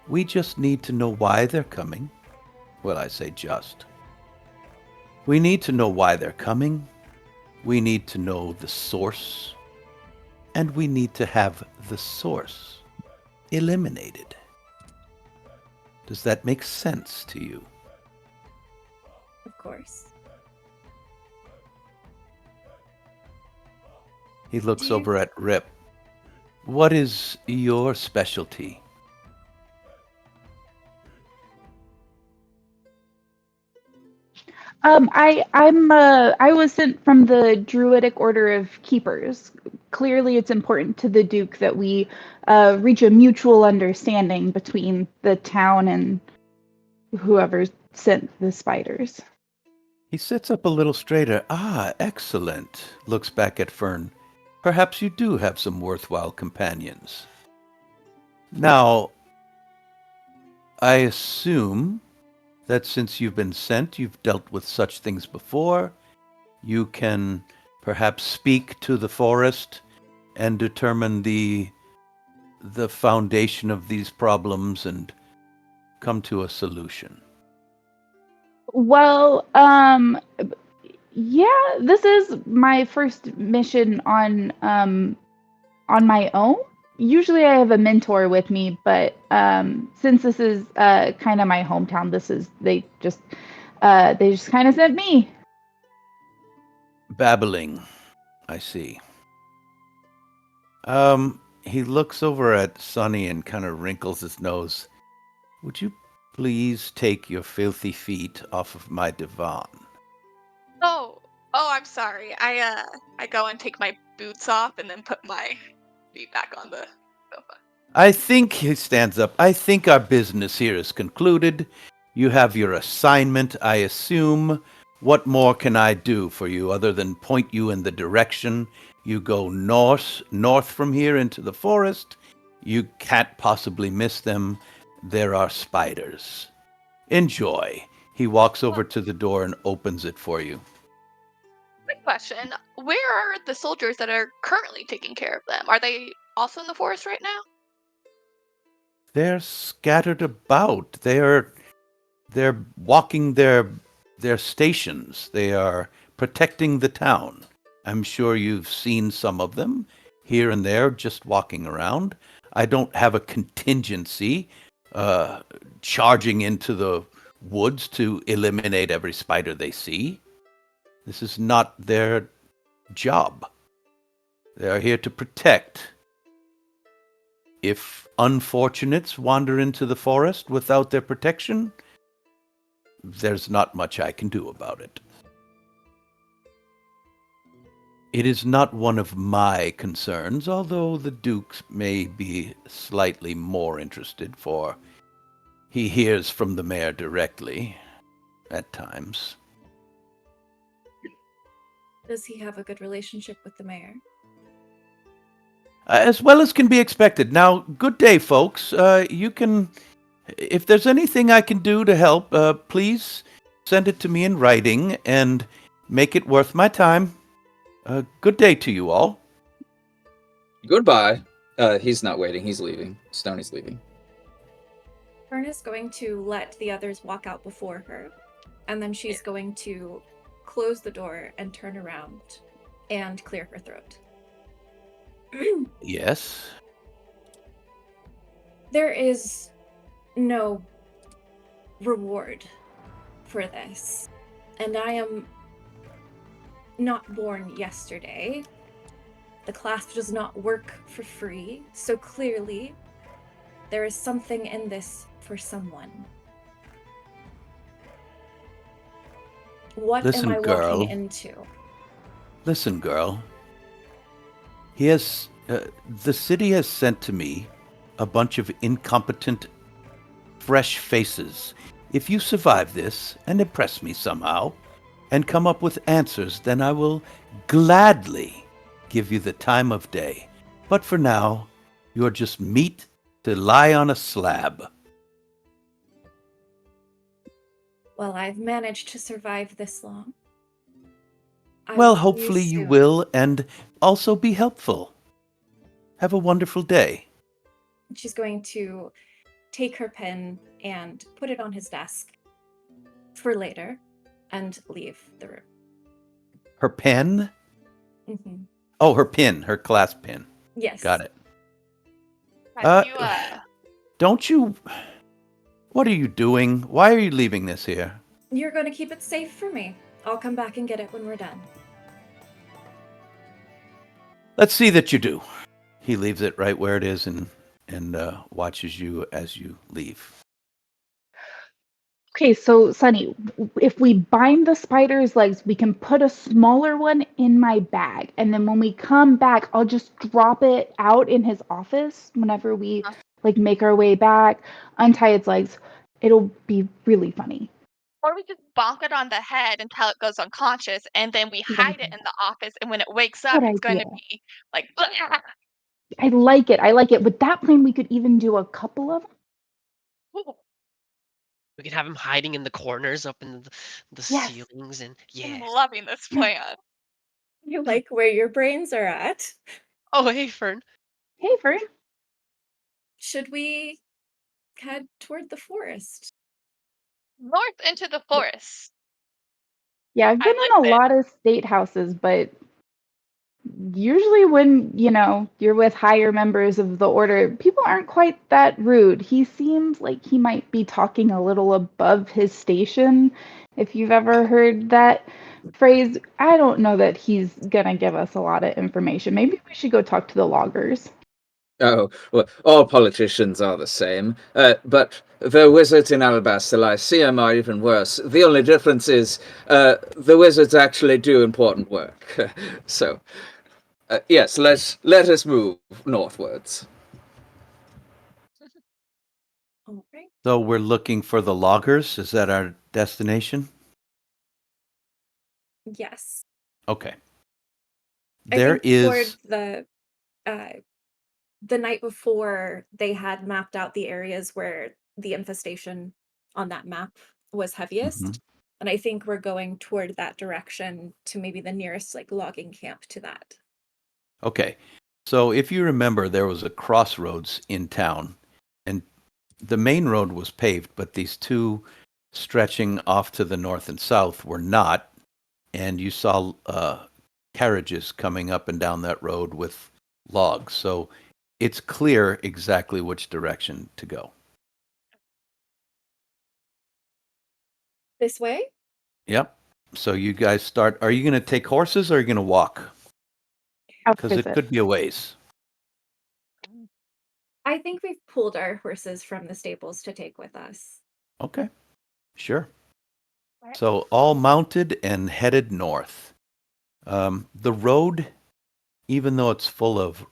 We just need to know why they're coming. Well, I say just. We need to know why they're coming. We need to know the source. And we need to have the source eliminated. Does that make sense to you? Of course. He looks Do you- over at Rip. What is your specialty? I was sent from the Druidic Order of Keepers. Clearly, it's important to the Duke that we reach a mutual understanding between the town and whoever sent the spiders. He sits up a little straighter. Ah, excellent. Looks back at Fern. Perhaps you do have some worthwhile companions. Now, I assume that since you've been sent, you've dealt with such things before. You can perhaps speak to the forest and determine the foundation of these problems and come to a solution. Well, yeah, this is my first mission on my own. Usually I have a mentor with me, but since this is kind of my hometown, they just kind of sent me. Babbling, I see. He looks over at Sonny and kind of wrinkles his nose. Would you please take your filthy feet off of my divan? Oh, I'm sorry. I go and take my boots off and then put my feet back on the sofa. I think, he stands up, I think our business here is concluded. You have your assignment, I assume. What more can I do for you other than point you in the direction? You go north from here into the forest. You can't possibly miss them. There are spiders. Enjoy. He walks over to the door and opens it for you. Quick question. Where are the soldiers that are currently taking care of them? Are they also in the forest right now? They're scattered about. They're walking their stations. They are protecting the town. I'm sure you've seen some of them here and there just walking around. I don't have a contingency charging into the woods to eliminate every spider they see. This is not their job. They are here to protect. If unfortunates wander into the forest without their protection, there's not much I can do about it. It is not one of my concerns, although the Duke may be slightly more interested, for he hears from the mayor directly at times. Does he have a good relationship with the mayor? As well as can be expected. Now, good day, folks. You can, if there's anything I can do to help, please send it to me in writing and make it worth my time. Good day to you all. Goodbye. He's not waiting. He's leaving. Stoney's leaving. Fern is going to let the others walk out before her, and then she's going to close the door and turn around and clear her throat. Yes. There is no reward for this, and I am not born yesterday. The class does not work for free, so clearly there is something in this for someone. What Listen, am I girl. walking into? Listen, girl. The city has sent to me a bunch of incompetent, fresh faces. If you survive this and impress me somehow, and come up with answers, then I will gladly give you the time of day. But for now, you're just meat to lie on a slab. Well, I've managed to survive this long. I Well, will see hopefully you soon. will, and also be helpful. Have a wonderful day. She's going to take her pen and put it on his desk for later and leave the room. Her pen? Mm-hmm. Oh, her pin, her class pin. Yes. Got it. Have you, Don't you... What are you doing? Why are you leaving this here? You're going to keep it safe for me. I'll come back and get it when we're done. Let's see that you do. He leaves it right where it is and watches you as you leave. Okay, so Sunny, if we bind the spider's legs, we can put a smaller one in my bag. And then when we come back, I'll just drop it out in his office whenever we make our way back, untie its legs. It'll be really funny. or we just bonk it on the head until it goes unconscious, and then we hide it in the office, and when it wakes up, Good it's going to idea. be like, I like it. I like it. With that plan, we could even do a couple of them. Ooh, We can have him hiding in the corners, up in the Yes. ceilings, and I'm yeah. loving this plan. You like where your brains are at? Oh, hey, Fern. Hey, Fern. Should we head toward the forest? North into the forest. Yeah, I've I been like in a this. lot of state houses, but usually when, you're with higher members of the order, people aren't quite that rude. He seems like he might be talking a little above his station. If you've ever heard that phrase, I don't know that he's gonna give us a lot of information. Maybe we should go talk to the loggers. Oh, well, all politicians are the same. But the wizards in Alabaster Lyceum are even worse. The only difference is the wizards actually do important work. So, yes, let us move northwards. All right. So we're looking for the loggers. Is that our destination? Yes. Okay. I There think is... toward the night before, they had mapped out the areas where the infestation on that map was heaviest. Mhm. And I think we're going toward that direction to maybe the nearest like logging camp to that. Okay. So if you remember, there was a crossroads in town, and the main road was paved, but these two stretching off to the north and south were not. And you saw carriages coming up and down that road with logs. So it's clear exactly which direction to go. This way? Yep. So you guys start. Are you going to take horses or are you going to walk? I'll Because it visit. could be a ways. I think we've pulled our horses from the stables to take with us. Okay. Sure. Right. So all mounted and headed north. The road, even though it's full of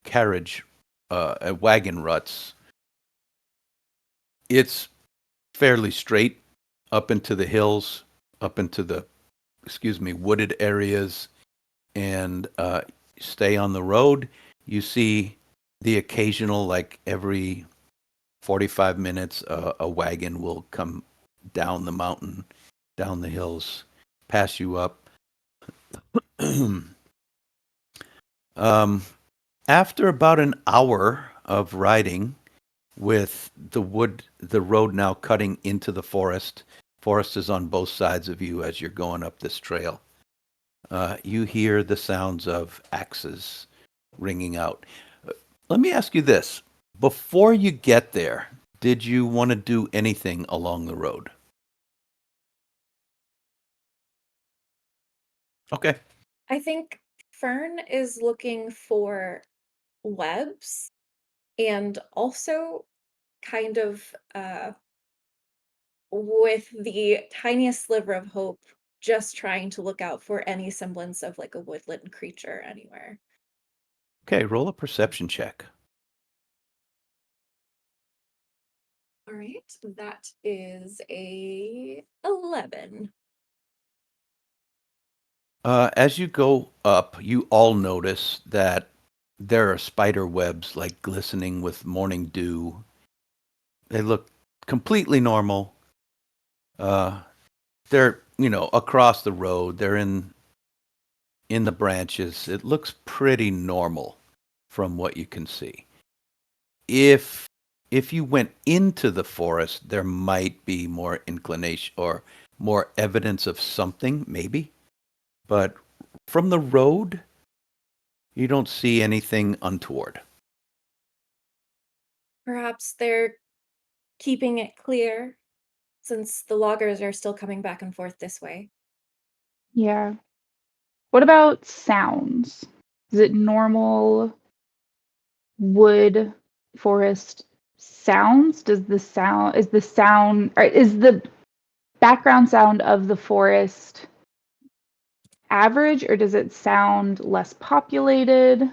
carriage, wagon ruts, it's fairly straight up into the hills, up into the, wooded areas, and stay on the road. You see the occasional, like every 45 minutes, a wagon will come down the mountain, down the hills, pass you up. After about an hour of riding, with the road now cutting into the forest, forest is on both sides of you as you're going up this trail. You hear the sounds of axes ringing out. Let me ask you this. Before you get there, did you want to do anything along the road? Okay. I think Fern is looking for webs and also kind of with the tiniest sliver of hope, just trying to look out for any semblance of like a woodland creature anywhere. Okay, roll a perception check. All right, that is a 11. As you go up, you all notice that there are spider webs like glistening with morning dew. They look completely normal. They're, across the road. They're in the branches. It looks pretty normal from what you can see. If you went into the forest, there might be more inclination or more evidence of something, maybe. But from the road, you don't see anything untoward. Perhaps they're keeping it clear since the loggers are still coming back and forth this way. Yeah. What about sounds? Is it normal wood forest sounds? Is the background sound of the forest average, or does it sound less populated?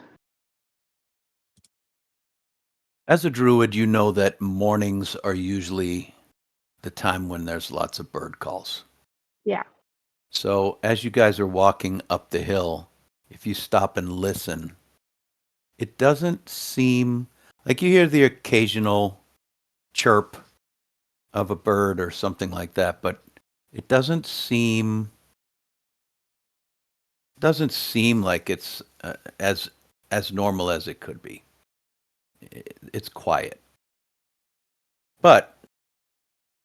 As a druid, you know that mornings are usually the time when there's lots of bird calls. Yeah. So as you guys are walking up the hill, if you stop and listen, it doesn't seem like you hear the occasional chirp of a bird or something like that, but it doesn't seem like it's as normal as it could be. It's quiet, but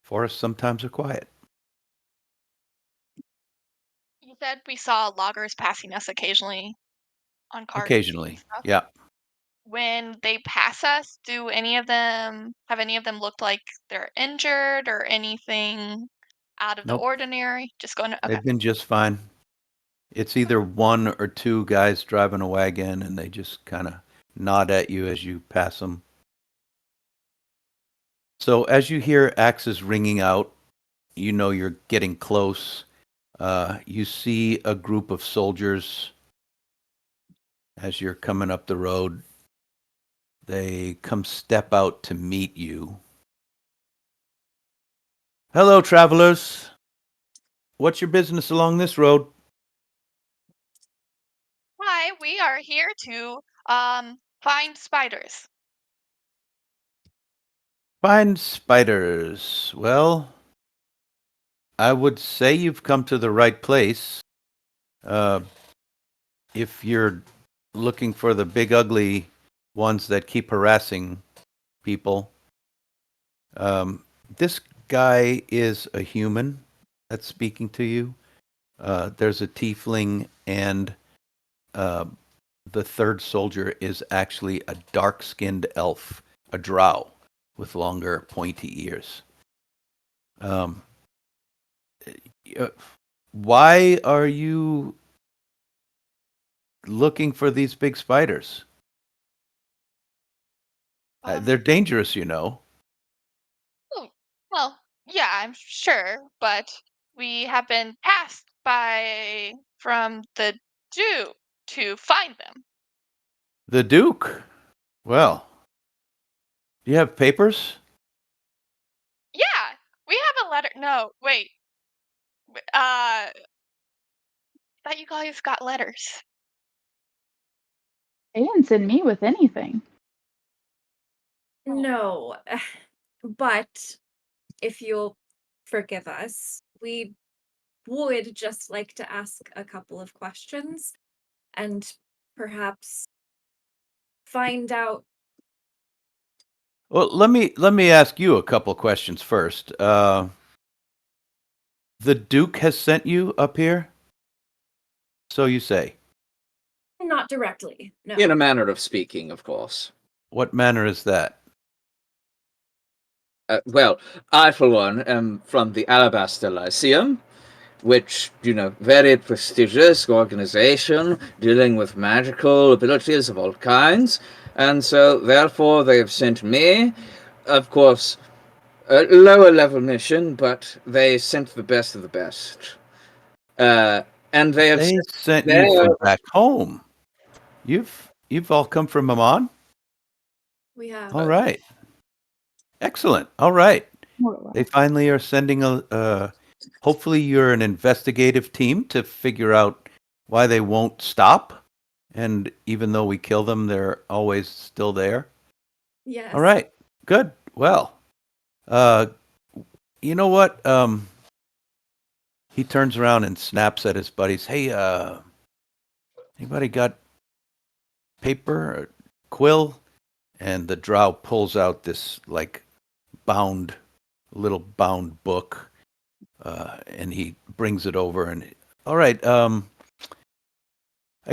forests sometimes are quiet. You said we saw loggers passing us occasionally on carts and Occasionally, stuff. yeah. When they pass us, do any of them looked like they're injured or anything out of the Nope, ordinary? Just going to, okay. they've been just fine. It's either one or two guys driving a wagon, and they just kind of nod at you as you pass them. So as you hear axes ringing out, you know you're getting close. You see a group of soldiers as you're coming up the road. They come step out to meet you. Hello, travelers. What's your business along this road? Hi, we are here to find spiders. Find spiders. Well, I would say you've come to the right place. If you're looking for the big ugly ones that keep harassing people, this guy is a human that's speaking to you. There's a tiefling, and the third soldier is actually a dark-skinned elf, a drow with longer, pointy ears. Why are you looking for these big spiders? They're dangerous, you know. Oh, well, yeah, I'm sure, but we have been tasked by from the Duke to find them. The Duke. Well, do you have papers? Yeah, we have a letter. No, wait. Thought you guys got letters. They didn't send me with anything. No, but if you'll forgive us, we would just like to ask a couple of questions and perhaps find out. Well, let me ask you a couple questions first. The Duke has sent you up here, so you say. Not directly, no. In a manner of speaking, of course. What manner is that? Well, I, for one, am from the Alabaster Lyceum, which, very prestigious organization dealing with magical abilities of all kinds. And so, therefore, they have sent me, of course, a lower level mission, but they sent the best of the best. And they have They sent you from back home. You've all come from Amman? We have. All right. Excellent. All right. More or They less. finally are sending hopefully you're an investigative team to figure out why they won't stop. And even though we kill them, they're always still there. Yes. All right. Good. Well, you know what? He turns around and snaps at his buddies. Hey, anybody got paper or quill? And the drow pulls out this like little bound book, and he brings it over. And all right, I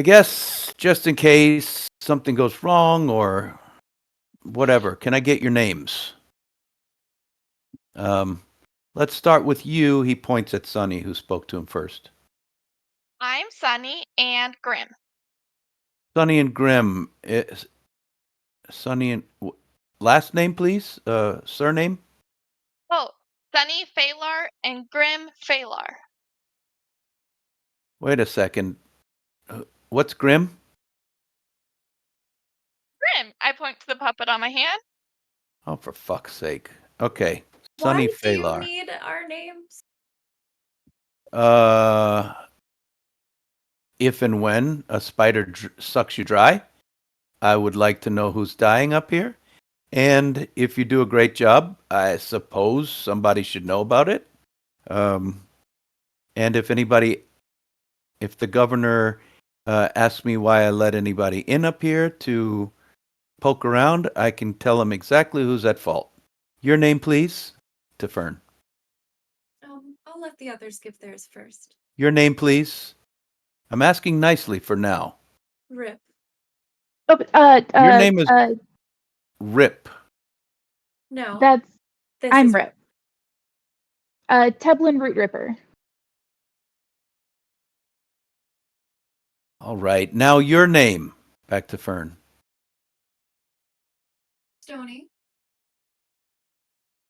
guess just in case something goes wrong or whatever, can I get your names? Let's start with you. He points at Sonny, who spoke to him first. I'm Sunny and Grim. Sonny and Grim. Sonny and last name, please. Surname. Oh, Sunny Phalar and Grim Phalar. Wait a second. What's Grim? Grim, I point to the puppet on my hand. Oh, for fuck's sake. Okay. Why Sonny do you Phalar. need our names? If and when a spider sucks you dry, I would like to know who's dying up here. And if you do a great job, I suppose somebody should know about it. And if the governor asks me why I let anybody in up here to poke around, I can tell him exactly who's at fault. Your name, please, to Fern. I'll let the others give theirs first. Your name, please. I'm asking nicely for now. Rip. Oh, Your name is Rip. No. That's This I'm is Rip. Teblin Root Ripper. All right. Now your name. Back to Fern. Stony.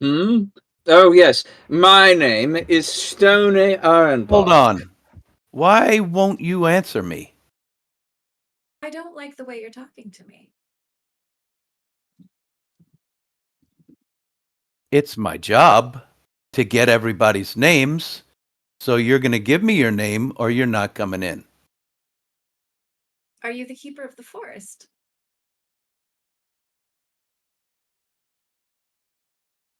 Oh, yes. My name is Stony Ironbark. Hold on. Why won't you answer me? I don't like the way you're talking to me. It's my job to get everybody's names. So you're going to give me your name or you're not coming in. Are you the keeper of the forest?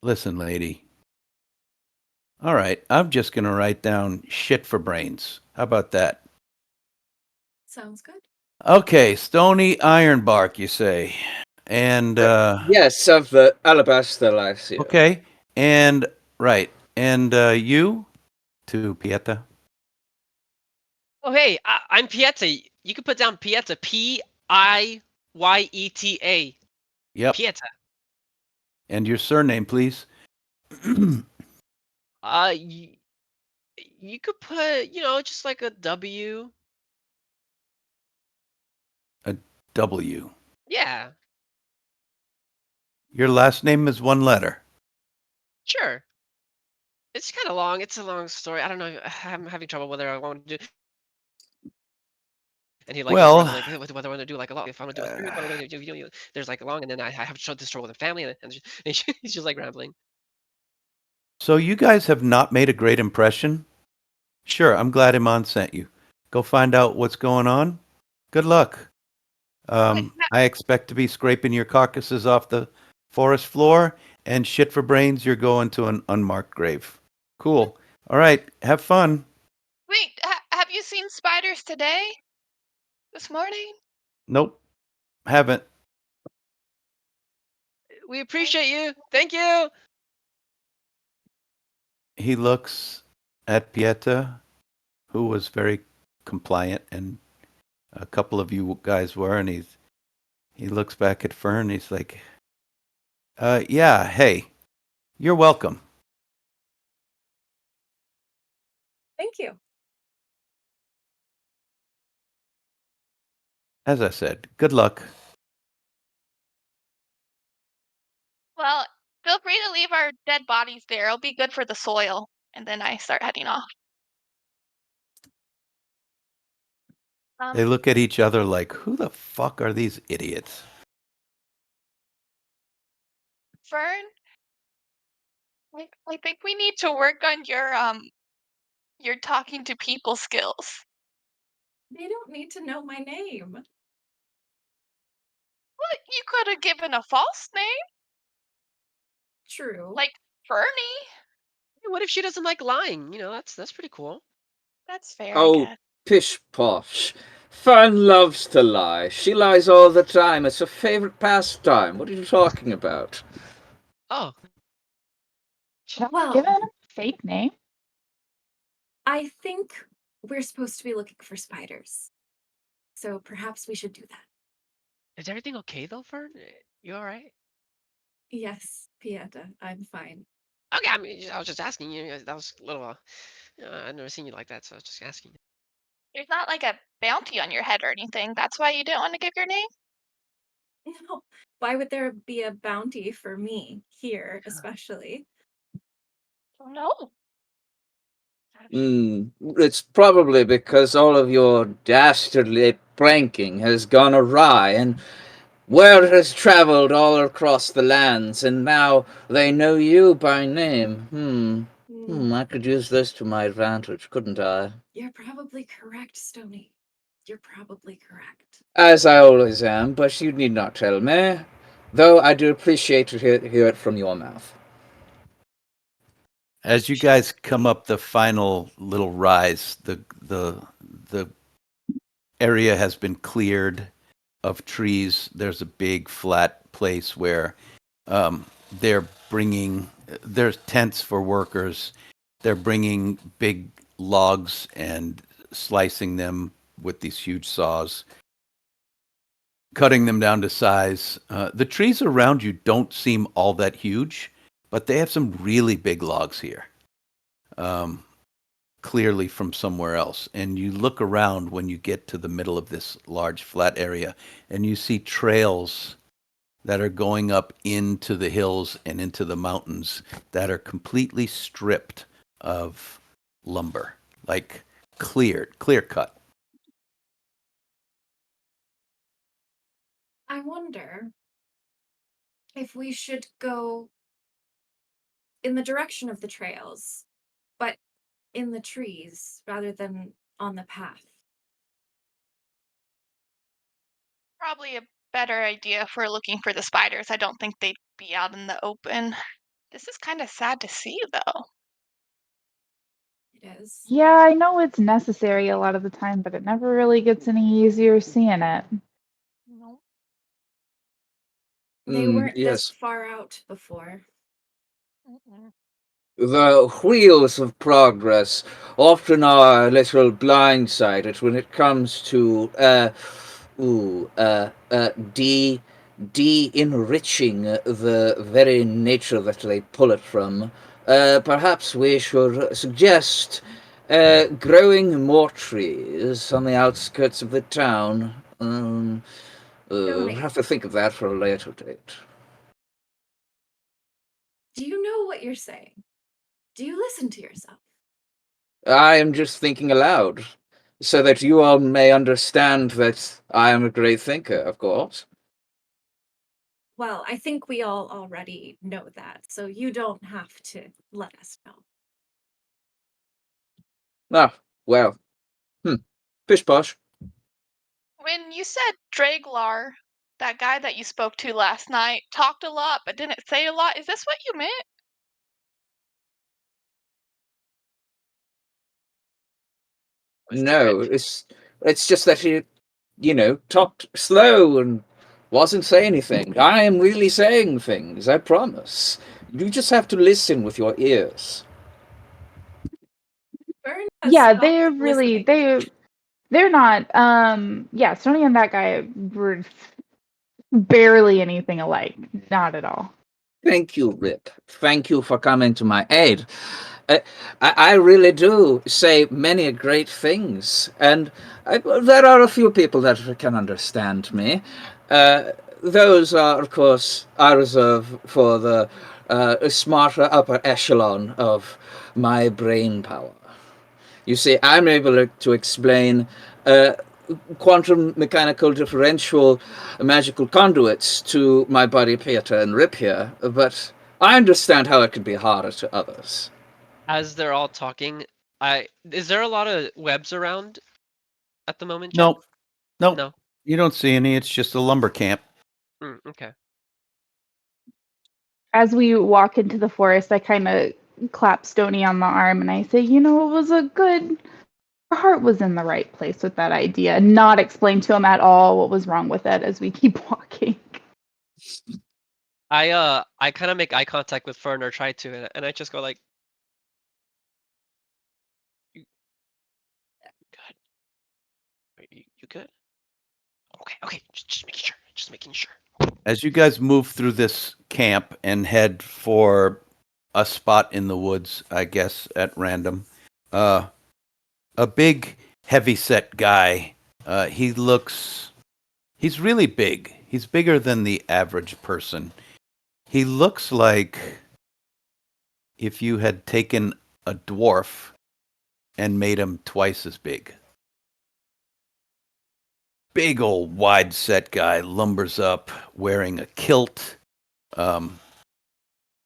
Listen, lady. All right, I'm just going to write down shit for brains. How about that? Sounds good. Okay, stony ironbark, you say. And, Yes, of the alabaster lyceum. okay, and, right, and you? To Pieta? Oh, hey, I'm Pieta. You can put down Pieta. Piyeta. Yep. Pieta. And your surname, please? You could put, just like a W. A W. Yeah, Your last name is one letter. sure. It's kind of long. It's a long story. I don't know. I'm having trouble whether I want to do. And he like goes Well, rambling whether I want to do like a lot. If I want to do a series, what I want to do. There's like a long, and then I have this trouble with the family, and he's just like rambling. so you guys have not made a great impression? Sure, I'm glad Iman sent you. Go find out what's going on. Good luck. I expect to be scraping your carcasses off the forest floor, and shit for brains, you're going to an unmarked grave. Cool. All right, have fun. Wait, have you seen spiders today? This morning? Nope, haven't. We appreciate you. Thank you. He looks at Pieta, who was very compliant, and a couple of you guys were, and he looks back at Fern. He's like, yeah, hey, you're welcome. Thank you. As I said, good luck. Well, feel free to leave our dead bodies there. It'll be good for the soil. And then I start heading off. They look at each other like, who the fuck are these idiots? Fern, I think we need to work on your talking to people skills. They don't need to know my name. Well, you could have given a false name, True. like Fernie. What if she doesn't like lying? That's pretty cool. That's fair, I Oh, guess. pish posh. Fern loves to lie. She lies all the time. It's her favorite pastime. What are you talking about? Oh, Should I Well- give him a fake name? I think we're supposed to be looking for spiders. So perhaps we should do that. is everything okay though, Fern? You all right? Yes, Pieta, I'm fine. Okay, I mean, I was just asking you. That was a little. I've never seen you like that, so I was just asking. There's not like a bounty on your head or anything. That's why you didn't want to give your name? No, why would there be a bounty for me here, especially? Oh, no. It's probably because all of your dastardly pranking has gone awry, and word has traveled all across the lands, and now they know you by name. I could use this to my advantage, couldn't I? You're probably correct, Stony. You're probably correct. As I always am, but you need not tell me. Though I do appreciate to hear it from your mouth. As you guys come up the final little rise, the area has been cleared of trees. There's a big flat place where they're bringing there's tents for workers. They're bringing big logs and slicing them with these huge saws, cutting them down to size. The trees around you don't seem all that huge, but they have some really big logs here. Clearly from somewhere else. And you look around when you get to the middle of this large flat area, and you see trails that are going up into the hills and into the mountains that are completely stripped of lumber, like clear cut. I wonder if we should go in the direction of the trails, but in the trees rather than on the path. Probably a better idea if we're looking for the spiders. I don't think they'd be out in the open. This is kind of sad to see, though. is. Yeah, I know it's necessary a lot of the time, but it never really gets any easier seeing it. No. They weren't Yes. this far out before. Mm-mm. The wheels of progress often are a little blindsided when it comes to de-enriching the very nature that they pull it from. Perhaps we should suggest growing more trees on the outskirts of the town. We'll Tony, have to think of that for a later date. do you know what you're saying? Do you listen to yourself? I am just thinking aloud, so that you all may understand that I am a great thinker, of course. Well, I think we all already know that, so you don't have to let us know. Ah, well. Pish posh. When you said Draglar, that guy that you spoke to last night, talked a lot but didn't say a lot, is this what you meant? Was No, different. it's just that he, talked slow and wasn't saying anything. I am really saying things, I promise. You just have to listen with your ears. Fern has Yeah, stopped they're really listening. they're not. Yeah, Sony and that guy were barely anything alike. Not at all. Thank you, Rip. Thank you for coming to my aid. I, I really do say many great things, and there are a few people that can understand me. Those are, of course, I reserve for the smarter upper echelon of my brain power. You see, I'm able to explain quantum mechanical differential magical conduits to my buddy Peter and Rip here, but I understand how it can be harder to others. As they're all talking, is there a lot of webs around at the moment, Jen? Nope. Nope. No. You don't see any. It's just a lumber camp. Okay. As we walk into the forest, I kind of clap Stony on the arm and I say, it was a good. Her heart was in the right place with that idea. Not explain to him at all what was wrong with it as we keep walking. I kind of make eye contact with Fern, or try to, and I just go like, "You good? You good? Okay. Just making sure. Just making sure." As you guys move through this camp and head for a spot in the woods, I guess at random, a big, heavy-set guy. He's really big. He's bigger than the average person. He looks like if you had taken a dwarf and made him twice as big. Big old wide set guy lumbers up wearing a kilt.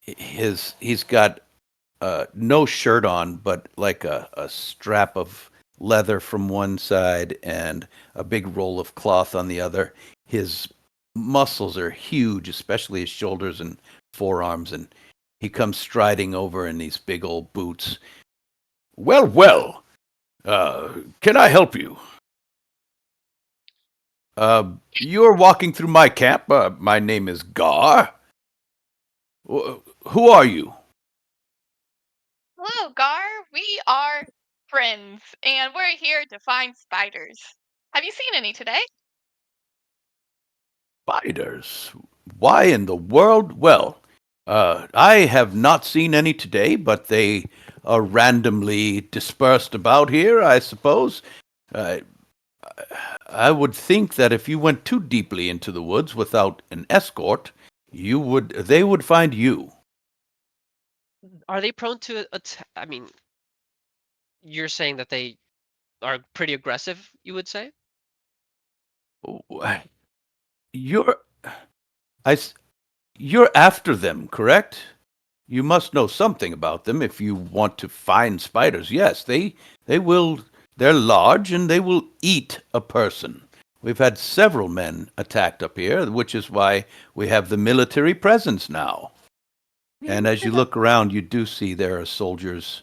He's got no shirt on, but like a strap of leather from one side and a big roll of cloth on the other. His muscles are huge, especially his shoulders and forearms, and he comes striding over in these big old boots. Well, can I help you? You're walking through my camp. My name is Gar. Who are you? Hello, Gar. We are friends, and we're here to find spiders. Have you seen any today? Spiders. Why in the world? Well, I have not seen any today, but they are randomly dispersed about here, I suppose. Uh, I would think that if you went too deeply into the woods without an escort, they would find you. Are they prone to I mean, you're saying that they are pretty aggressive, you would say? You're, I, you're after them, correct? You must know something about them if you want to find spiders. Yes, they will. They're large and they will eat a person. We've had several men attacked up here, which is why we have the military presence now. And as you look around, you do see there are soldiers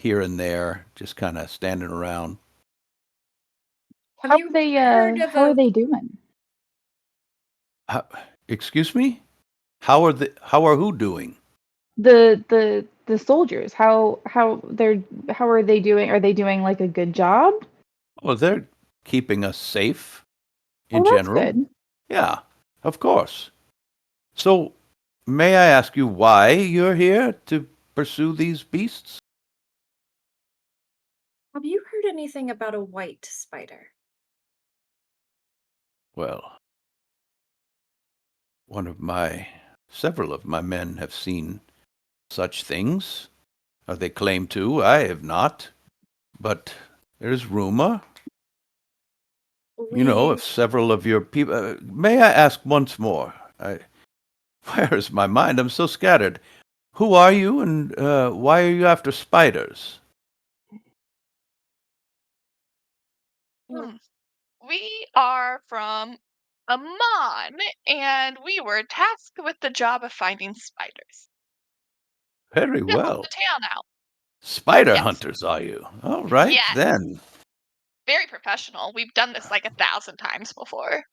here and there, just kind of standing around. Have you heard of how are they doing? Excuse me? How are who doing? The soldiers, how are they doing? Are they doing like a good job? Well, they're keeping us safe in Oh, that's general. good. Yeah, of course. So, may I ask you why you're here to pursue these beasts? Have you heard anything about a white spider? Well, several of my men have seen such things. They claim to. I have not. But there's rumor. You know, We if several of your people. May I ask once more? Where is my mind? I'm so scattered. Who are you, and why are you after spiders? Hmm. We are from Amon, and we were tasked with the job of finding spiders Very to help well. the town out. Spider Yes. hunters, are you? All right, Yes. then. Very professional. We've done this like 1,000 times before.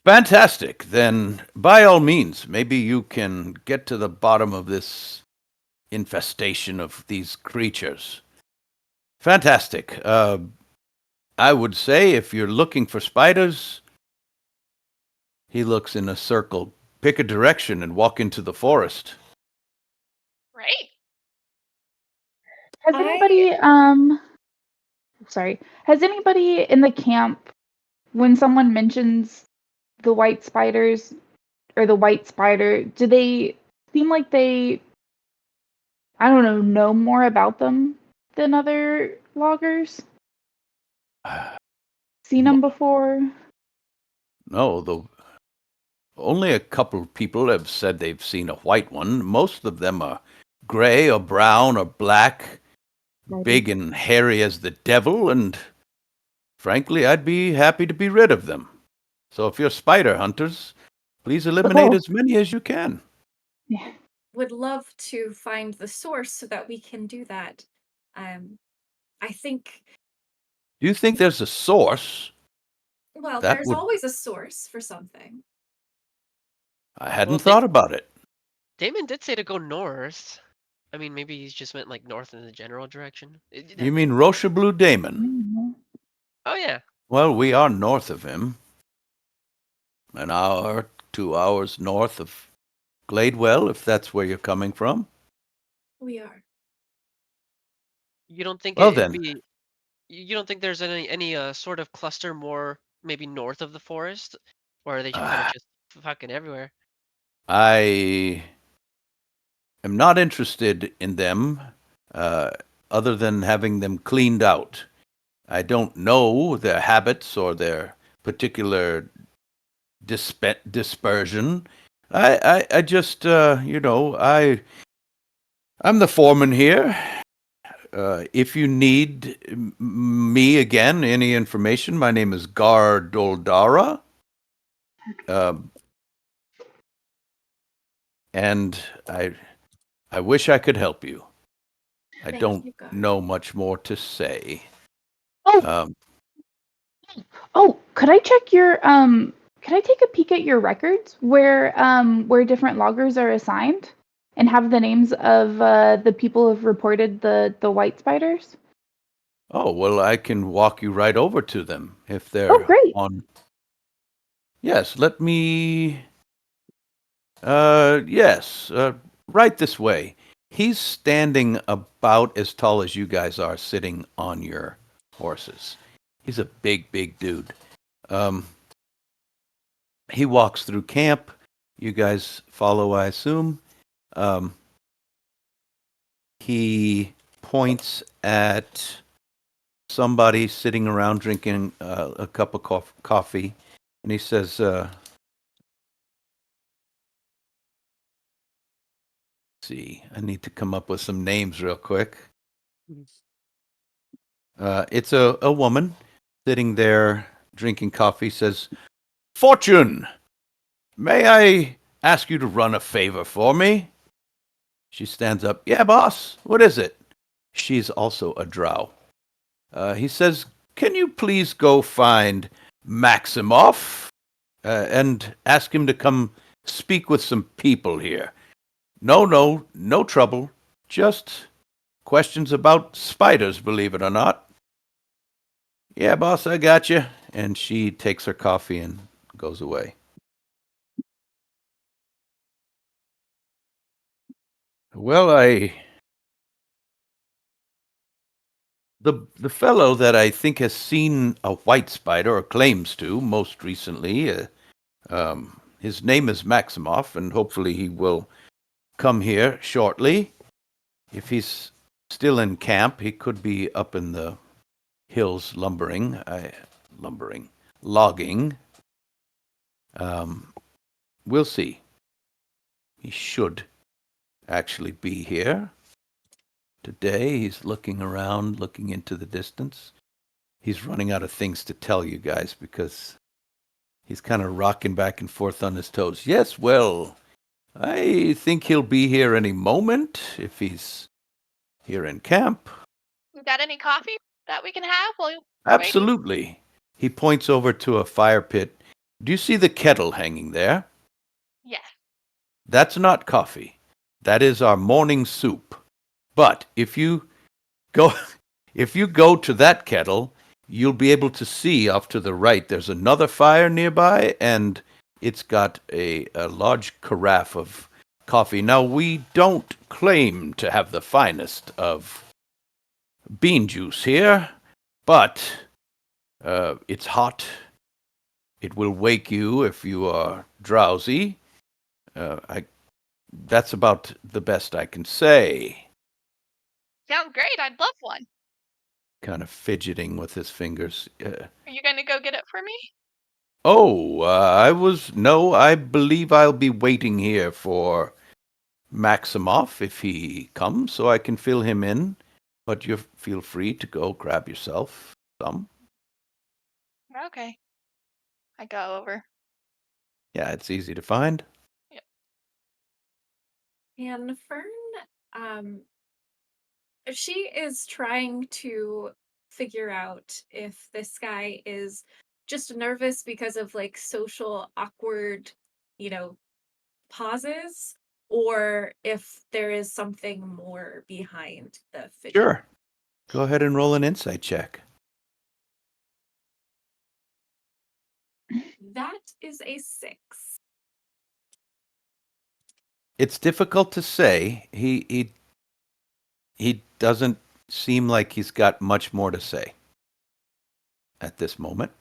Fantastic. Then, by all means, maybe you can get to the bottom of this infestation of these creatures. Fantastic. I would say if you're looking for spiders, he looks in a circle. Pick a direction and walk into the forest. Great. Has I anybody sorry. Has anybody in the camp, when someone mentions the white spiders or the white spider, do they seem like they, I don't know more about them than other loggers? Seen them before? No, only a couple of people have said they've seen a white one. Most of them are gray or brown or black, big and hairy as the devil, and frankly, I'd be happy to be rid of them. So if you're spider hunters, please eliminate Oh. as many as you can. Yeah. would love to find the source so that we can do that. I think, Do you think there's a source? well, That there's would always a source for something. I hadn't Well, thought about it. Damon did say to go north. I mean, maybe he's just meant like north in the general direction. You mean Rocha Blue Damon? Mhm. Oh yeah. Well, we are north of him. An hour, 2 hours north of Gladewell, if that's where you're coming from. We are. You don't think Well it'd then, be? You don't think there's any sort of cluster more maybe north of the forest, or are they kind of just fucking everywhere? I am not interested in them, uh, other than having them cleaned out. I don't know their habits or their particular dispersion. I just, I'm the foreman here. If you need me again, any information, my name is Gar Doldara. And I wish I could help you. I Thank don't you, God. know much more to say. Oh, could I check your could I take a peek at your records where different loggers are assigned and have the names of the people who've reported the white spiders? Oh, well, I can walk you right over to them if Oh, they're great. on. Yes, let me. Yes, right this way. He's standing about as tall as you guys are, sitting on your horses. He's a big, big dude. He walks through camp. You guys follow, I assume. Um, he points at somebody sitting around drinking a cup of coffee, and he says, see, I need to come up with some names real quick. It's a woman sitting there drinking coffee, says, Fortune, may I ask you to run a favor for me? She stands up. Yeah, boss, what is it? She's also a drow. He says, "Can you please go find Maximoff and ask him to come speak with some people here? No trouble. Just questions about spiders, believe it or not." "Yeah, boss, I got you." And she takes her coffee and goes away. Well, the fellow that I think has seen a white spider, or claims to, most recently, his name is Maximoff, and hopefully he will come here shortly. If he's still in camp, he could be up in the hills logging. We'll see. He should actually be here today. He's looking around, looking into the distance. He's running out of things to tell you guys because he's kind of rocking back and forth on his toes. Yes, well, I think he'll be here any moment if he's here in camp. You got any coffee that we can have while you're waiting? Absolutely. He points over to a fire pit. Do you see the kettle hanging there? Yes. That's not coffee. That is our morning soup. But if you go to that kettle, you'll be able to see off to the right there's another fire nearby, and it's got a large carafe of coffee. Now, we don't claim to have the finest of bean juice here, but it's hot. It will wake you if you are drowsy. That's about the best I can say. Sounds great. I'd love one. Kind of fidgeting with his fingers. Are you going to go get it for me? I believe I'll be waiting here for Maximoff if he comes, so I can fill him in. But you feel free to go grab yourself some. Okay. I go over. Yeah, it's easy to find. Yep. And Fern, she is trying to figure out if this guy is just nervous because of like social awkward, pauses, or if there is something more behind the fidget. Sure. Go ahead and roll an insight check. That is a 6. It's difficult to say. He doesn't seem like he's got much more to say at this moment.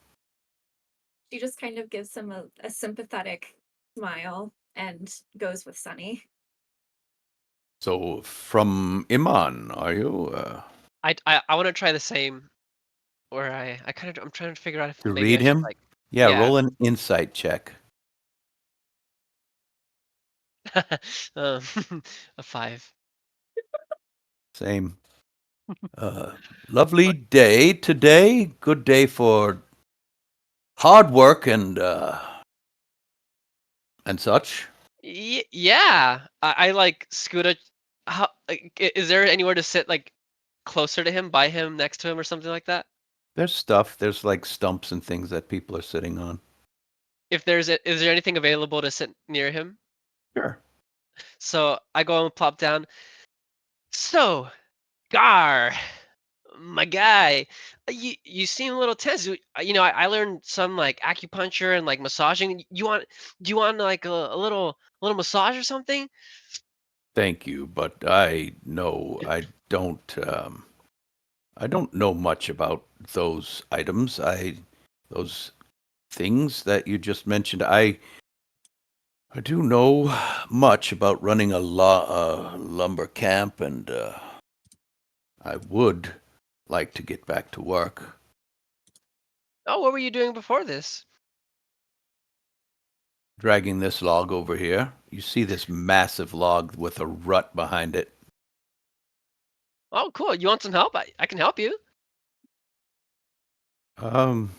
She just kind of gives him a sympathetic smile and goes with Sunny. So from Iman, are you? I want to try the same, where I'm trying to figure out if To maybe read I should, him? like, Yeah, yeah. roll an insight check. A 5. Same. Lovely day today. Good day for hard work and such. Yeah, I like Scooter. How, is there anywhere to sit, like, closer to him, by him, next to him, or something like that? There's stuff. There's like stumps and things that people are sitting on. Is there anything available to sit near him? Sure. So I go and plop down. So, Gar, my guy, you seem a little tense. I learned some, like, acupuncture and, like, massaging. Do you want like a little massage or something? Thank you, but I don't know much about those items. Those things that you just mentioned. I do know much about running a lumber camp, and I would like to get back to work. Oh, what were you doing before this? Dragging this log over here. You see this massive log with a rut behind it. Oh, cool. You want some help? I can help you. Well,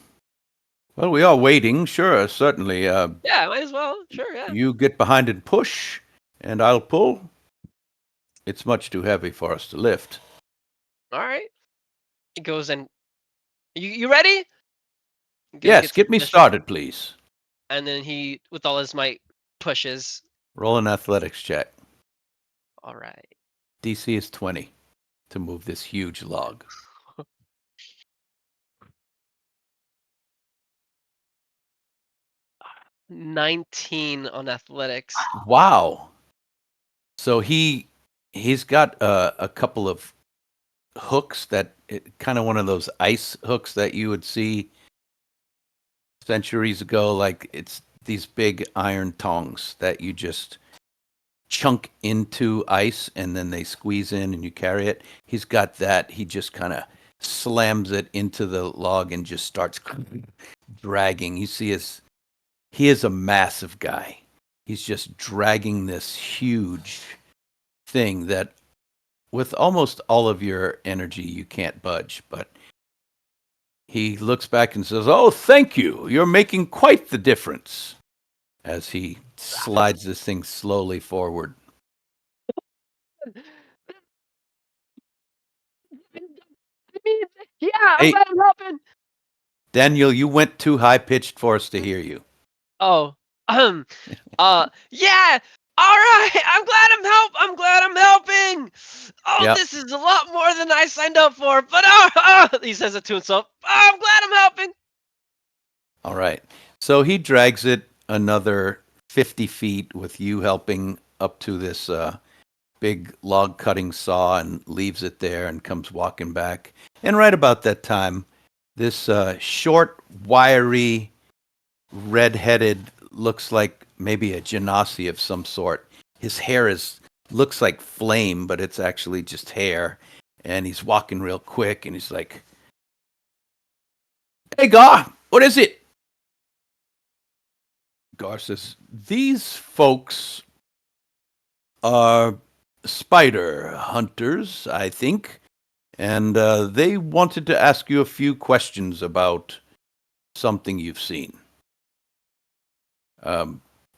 we are waiting. Sure, certainly. Yeah, might as well. Sure, yeah. You get behind and push, and I'll pull. It's much too heavy for us to lift. All right. He goes and you ready? Yes, Gets in get me position, started, please. and then he, with all his might, pushes. Roll an athletics check. All right. DC is 20 to move this huge log. 19 on athletics. Wow. So he's got a couple of hooks that kind of one of those ice hooks that you would see centuries ago. Like it's these big iron tongs that you just chunk into ice and then they squeeze in and you carry it. He's got that. He just kind of slams it into the log and just starts dragging. You see he is a massive guy. He's just dragging this huge thing that with almost all of your energy you can't budge, but he looks back and says, "Oh, thank you. You're making quite the difference." As he slides this thing slowly forward. Yeah, I'm Hey. glad I'm helping. Daniel, you went too high pitched for us to hear you. Oh, yeah. All right. I'm glad I'm helping. Oh, Yep. this is a lot more than I signed up for. But he says it to himself. I'm glad I'm helping. All right. So he drags it another 50 feet with you helping up to this big log cutting saw and leaves it there and comes walking back. And right about that time, this short, wiry, red-headed, looks like maybe a genasi of some sort. His hair looks like flame, but it's actually just hair. And he's walking real quick, and he's like, "Hey, Gar, what is it?" Gar says, "These folks are spider hunters, I think, and they wanted to ask you a few questions about something you've seen.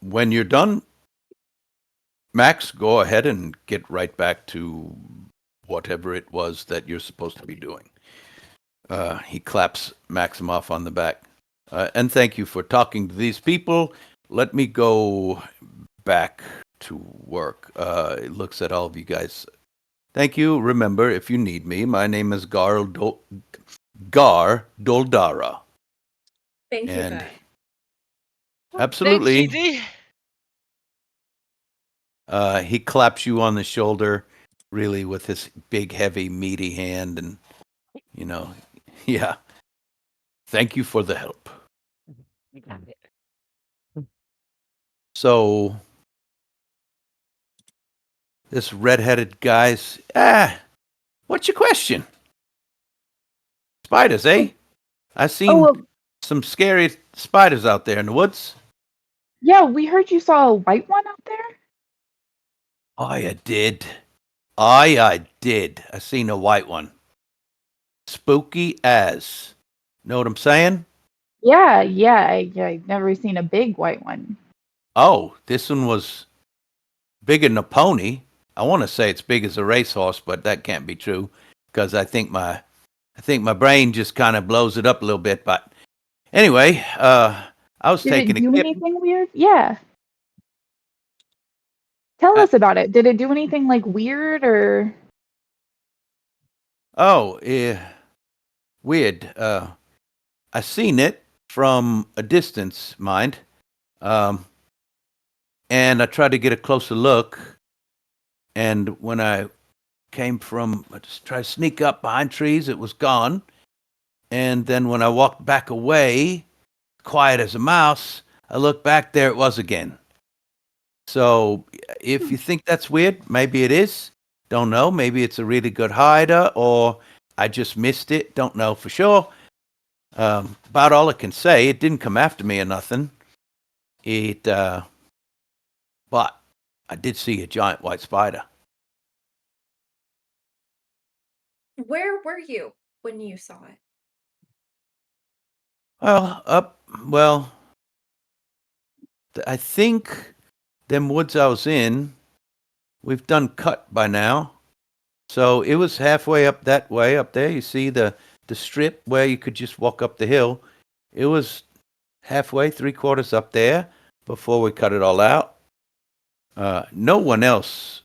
When you're done, Max, go ahead and get right back to whatever it was that you're supposed to be doing." He claps Maximoff on the back. "And thank you for talking to these people. Let me go back to work." He looks at all of you guys. "Thank you. Remember, if you need me, my name is Gar Doldara." Thank you, And God. absolutely. Thanks, He claps you on the shoulder, really, with his big, heavy, meaty hand, and yeah. "Thank you for the help." So this redheaded guy's, what's your question? Spiders, eh? I seen well, some scary spiders out there in the woods. yeah, we heard you saw a white one out there. I did. I did. I seen a white one. Spooky as. Know what I'm saying? Yeah, I've never seen a big white one. Oh, this one was bigger than a pony. I want to say it's big as a racehorse, but that can't be true because I think my brain just kind of blows it up a little bit. But anyway, I was Did taking it a do kip. anything weird? Yeah. Tell Uh, us about it. Did it do anything like weird or? Oh, weird. I seen it from a distance, mind. Um, and I tried to get a closer look. And when I I just tried to sneak up behind trees, it was gone. And then when I walked back away, quiet as a mouse, I looked back, there it was again. So if you think that's weird, maybe it is. Don't know. Maybe it's a really good hider, or I just missed it. Don't know for sure. About all I can say. It didn't come after me or nothing. But I did see a giant white spider. Where were you when you saw it? Well, I think them woods I was in, we've done cut by now. So it was halfway up that way up there. You see the strip where you could just walk up the hill. It was halfway, 3/4 up there before we cut it all out. No one else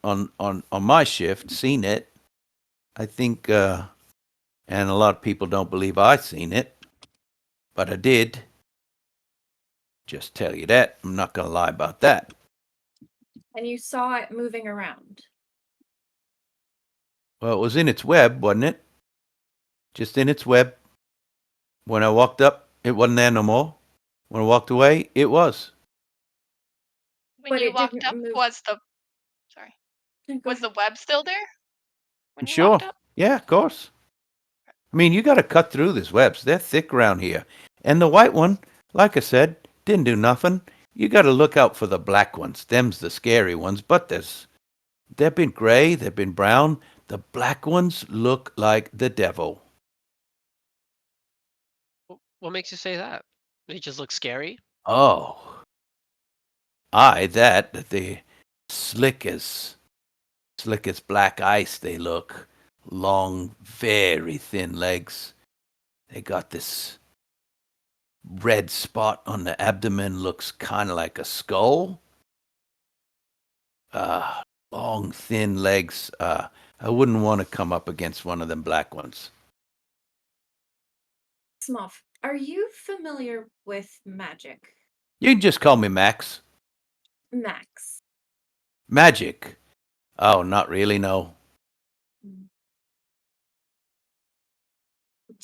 on my shift seen it. I think, and a lot of people don't believe I seen it, but I did. Just tell you that. I'm not gonna lie about that. And you saw it moving around. Well, it was in its web, wasn't it? Just in its web. When I walked up, it wasn't there no more. When I walked away, it was. When But you it walked didn't up, move. was the sorry, Go was the ahead. web still there when you Sure. walked up? Yeah, of course. I mean, you got to cut through these webs. They're thick around here. And the white one, like I said, didn't do nothing. You got to look out for the black ones. Them's the scary ones. But they've been gray, they've been brown. The black ones look like the devil. What makes you say that? They just look scary. Oh, aye, that the slick as slick as black ice. They look long, very thin legs. They got this red spot on the abdomen, looks kind of like a skull. Uh, Long, thin legs. I wouldn't want to come up against one of them black ones. Smoff, are you familiar with magic? You can just call me Max. Max. Magic. Oh, not really, no. Do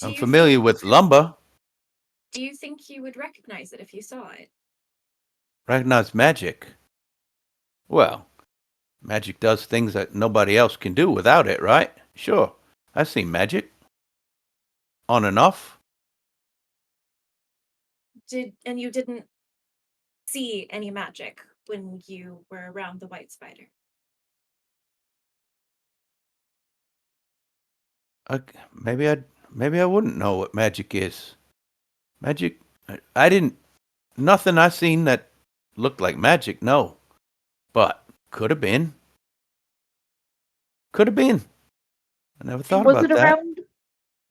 I'm you think familiar with lumber. do you think you would recognize it if you saw it? Recognize magic. Well, magic does things that nobody else can do without it, right? Sure. I've seen magic. On and off. And you didn't see any magic when you were around the white spider? Maybe I wouldn't know what magic is. Magic. I didn't. Nothing I seen that looked like magic. No, but could have been. Could have been. I never thought Was about it that. around?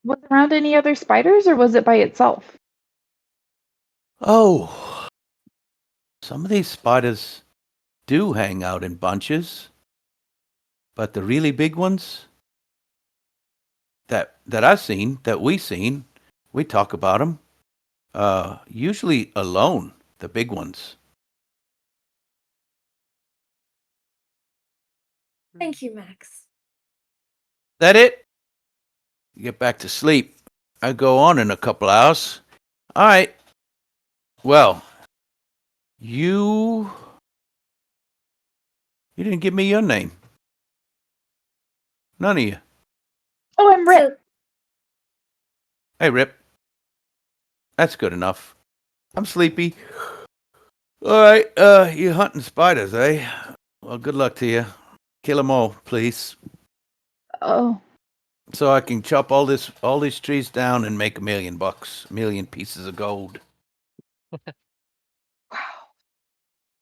Was it around any other spiders, or was it by itself? Oh, some of these spiders do hang out in bunches, but the really big ones that I've seen, that we talk about them. Usually alone. The big ones. Thank you, Max. That it? Get back to sleep. I go on in a couple hours. All right. Well, you didn't give me your name. None of you. Oh, I'm Rip. So Hey, Rip. That's good enough. I'm sleepy. All right. You hunting spiders, eh? Well, good luck to you. Kill 'em all, please, Oh, so I can chop all these trees down and make $1,000,000, 1,000,000 pieces of gold. wow.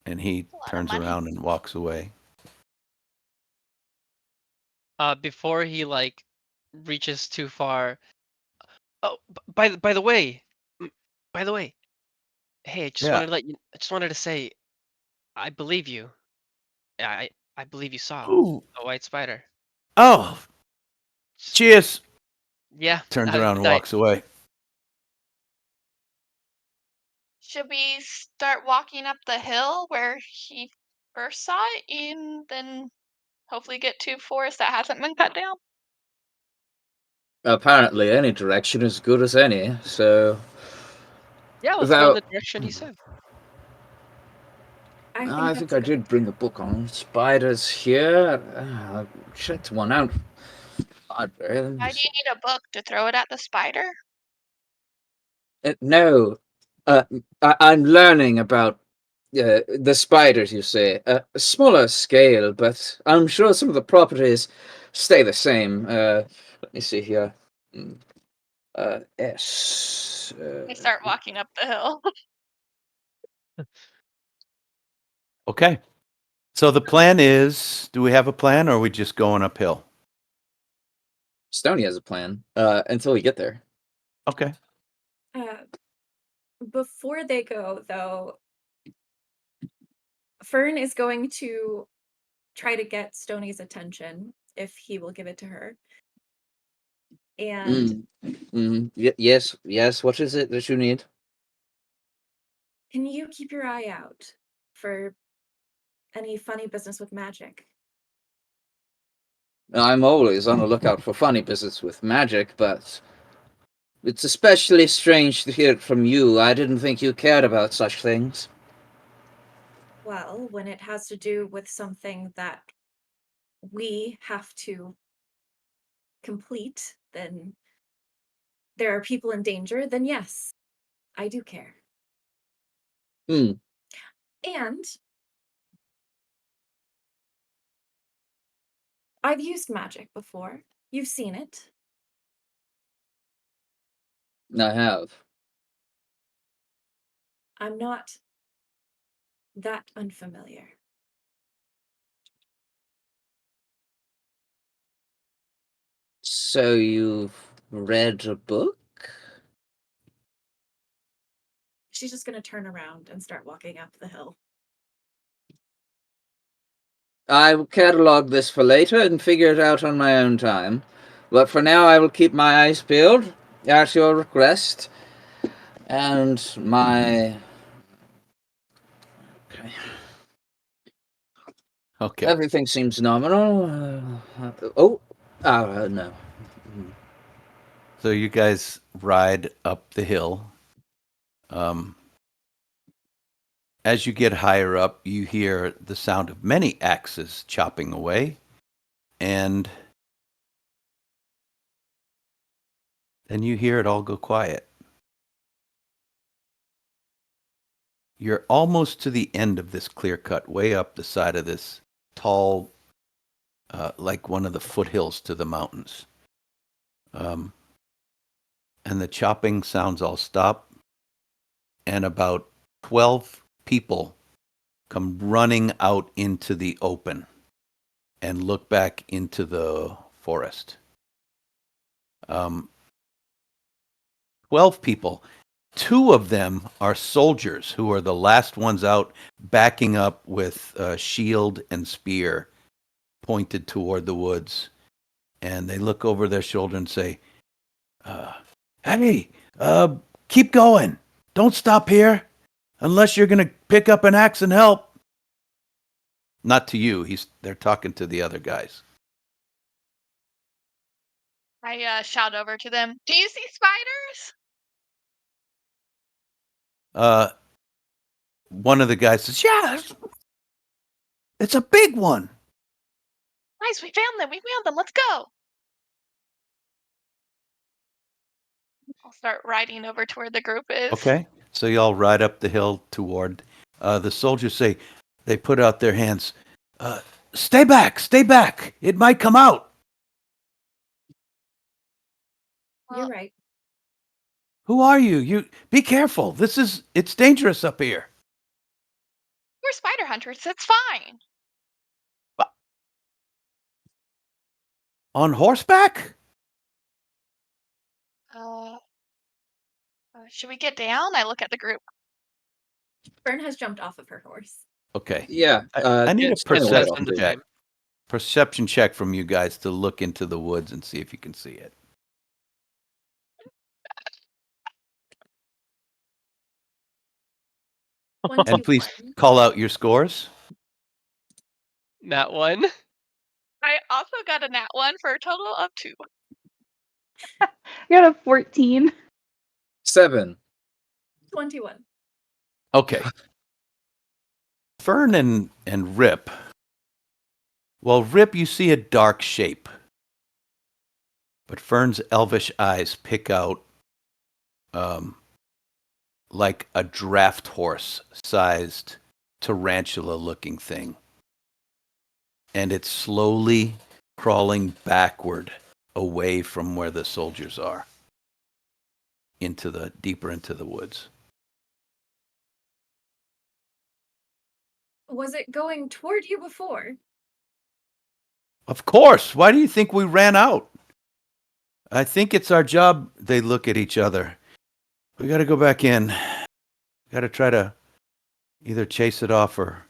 And he A lot of turns money. around and walks away. Before he like reaches too far. Oh, by the way, by the way, hey, Yeah. I just wanted to say, I believe you. I believe you saw Ooh. a white spider. Oh, cheers. Yeah. Turns around and Night. walks away. Should we start walking up the hill where he first saw it and then hopefully get to forest that hasn't been cut down? Apparently, any direction is good as any. So, Yeah, let's go in the without, direction he said. I that's think a I good did bring a book on spiders here. I checked one out. Library. Let me Why do see. you need a book to throw it at the spider? No, I'm learning about the spiders. You say a smaller scale, but I'm sure some of the properties stay the same. Let me see here. Mm, S. We start walking up the hill. Okay. So the plan is, do we have a plan or are we just going uphill? Stony has a plan until we get there. Okay. Before they go, though, Fern is going to try to get Stony's attention if he will give it to her. And Yes. What is it that you need? can you keep your eye out for any funny business with magic? I'm always on the lookout for funny business with magic, but it's especially strange to hear it from you. I didn't think you cared about such things. Well, when it has to do with something that we have to complete, then there are people in danger, then yes, I do care. Hmm. And I've used magic before. You've seen it. I have. I'm not that unfamiliar. So you've read a book? She's just going to turn around and start walking up the hill. I will catalog this for later and figure it out on my own time. But for now, I will keep my eyes peeled at your request. And my... Okay. Okay. Everything seems nominal. No. So you guys ride up the hill. As you get higher up, you hear the sound of many axes chopping away, and then you hear it all go quiet. You're almost to the end of this clear cut, way up the side of this tall, like one of the foothills to the mountains. And the chopping sounds all stop, and about 12 people come running out into the open and look back into the forest. 12 people. 2 of them are soldiers who are the last ones out, backing up with shield and spear pointed toward the woods. And they look over their shoulder and say, hey, keep going. Don't stop here unless you're going to pick up an axe and help. Not to you. They're talking to the other guys. I shout over to them. Do you see spiders? One of the guys says, yeah, it's a big one. Nice, we found them. We found them. Let's go. I'll start riding over to where the group is. Okay. So y'all ride up the hill toward. The soldiers say, they put out their hands. Stay back, stay back. It might come out. You're right. Who are you? You be careful. It's dangerous up here. We're spider hunters. It's fine. On horseback? Should we get down? I look at the group. Fern has jumped off of her horse. Okay. Yeah. I need a it's kinda wet perception off check. the- Perception check from you guys to look into the woods and see if you can see it. And please 121. call out your scores. Nat 1. I also got a nat 1 for a total of 2. I got a 14. 7. 21. Okay. Fern and Rip. Well, Rip, you see a dark shape. But Fern's elvish eyes pick out like a draft horse sized tarantula looking thing. And it's slowly crawling backward away from where the soldiers are deeper into the woods. Was it going toward you before? Of course. Why do you think we ran out? I think it's our job. They look at each other. We got to go back in. Got to try to either chase it off or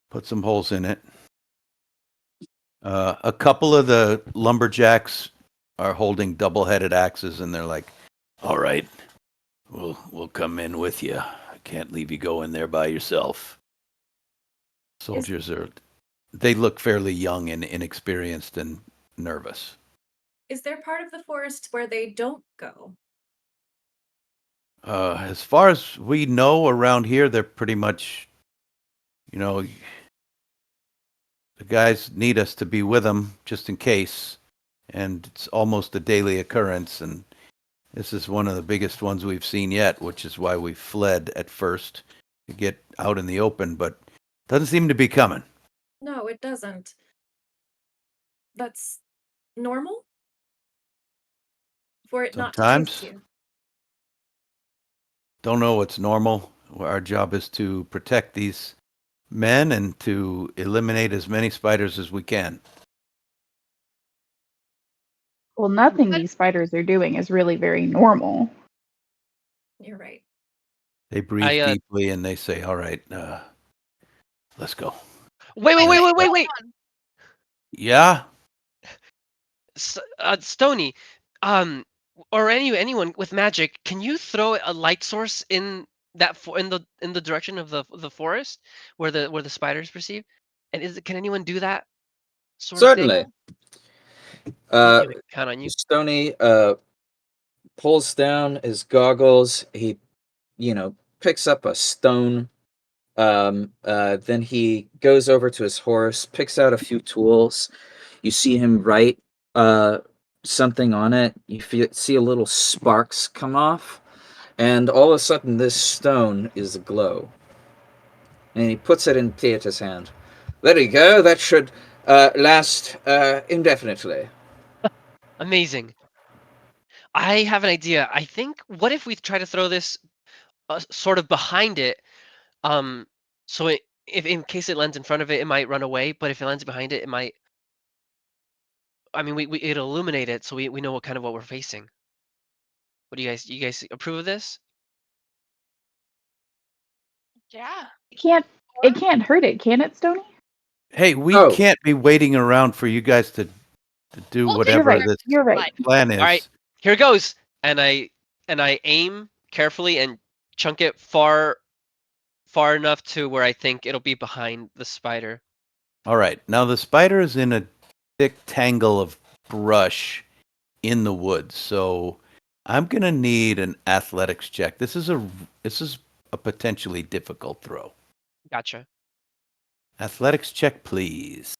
put some holes in it. A couple of the lumberjacks are holding double-headed axes, and they're like, "All right, we'll come in with you. I can't leave you go in there by yourself." Soldiers they look fairly young and inexperienced and nervous. Is there part of the forest where they don't go? As far as we know around here, they're pretty much, the guys need us to be with them just in case, and it's almost a daily occurrence, and this is one of the biggest ones we've seen yet, which is why we fled at first to get out in the open, but doesn't seem to be coming. No, it doesn't. That's normal? For it not to Sometimes. chase you? Don't know what's normal. Our job is to protect these men and to eliminate as many spiders as we can. Well, nothing these spiders are doing is really very normal. You're right. They breathe deeply and they say, "All right, let's go." Wait. Yeah? Stony, or anyone with magic, can you throw a light source in that in the direction of the forest where the spiders perceive? And can anyone do that sort of Certainly. thing? Thank you. We can count on you. Stony pulls down his goggles. He, picks up a stone. Then he goes over to his horse, picks out a few tools. You see him write something on it. You see a little sparks come off, and all of a sudden this stone is aglow. And he puts it in Theater's hand. There you go. That should last indefinitely. Amazing. I have an idea. I think, what if we try to throw this sort of behind it? So if in case it lands in front of it, it might run away. But if it lands behind it, it might. I mean, it'll illuminate it, so we know what we're facing. What do you guys approve of this? Yeah. It can't hurt it, can it, Stony? Hey, we Oh. can't be waiting around for you guys to do Well, whatever this You're right. plan is. All right, here it goes. And I aim carefully and chunk it far enough to where I think it'll be behind the spider. All right. Now the spider is in a thick tangle of brush in the woods, so I'm gonna need an athletics check. This is a potentially difficult throw. Gotcha. Athletics check, please.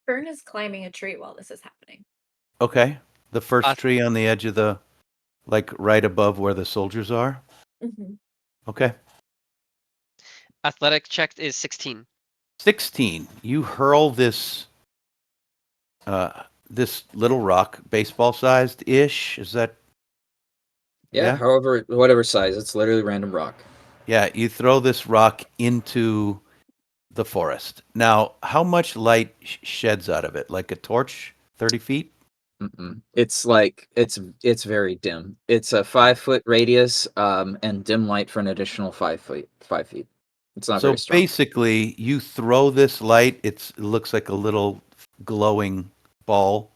Fern is climbing a tree while this is happening. Okay. The first tree on the edge of the, like right above where the soldiers are. Mm-hmm. Okay. Athletic check is 16. 16. You hurl this this little rock, baseball sized ish. Is that? Yeah, however, whatever size. It's literally random rock. Yeah, you throw this rock into the forest. Now, how much light sheds out of it? Like a torch, 30 feet? Mm-mm. It's like it's very dim. It's a 5-foot radius, and dim light for an additional 5 feet. 5 feet. It's not So very strong. basically, you throw this light. It looks like a little glowing ball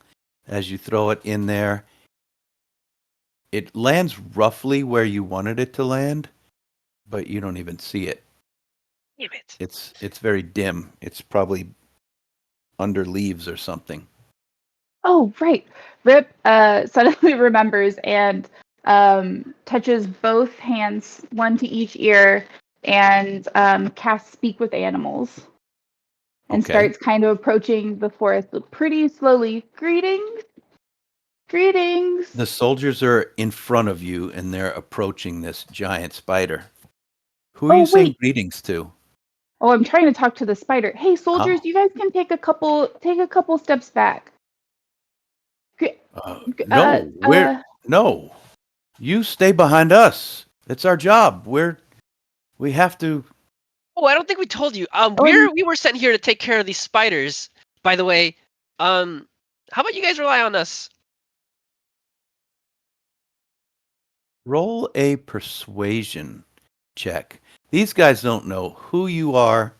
as you throw it in there. It lands roughly where you wanted it to land, but you don't even see it. Damn it. It's very dim. It's probably under leaves or something. Oh, right. Rip suddenly remembers and touches both hands, one to each ear, and casts Speak with Animals. And starts kind of approaching the forest pretty slowly. Greetings. Greetings. The soldiers are in front of you, and they're approaching this giant spider. Who are you saying greetings to? Oh, I'm trying to talk to the spider. Hey, soldiers, you guys can take a couple steps back. No. You stay behind us. It's our job. We have to Oh, I don't think we told you. We were sent here to take care of these spiders. By the way, how about you guys rely on us? Roll a persuasion check. These guys don't know who you are.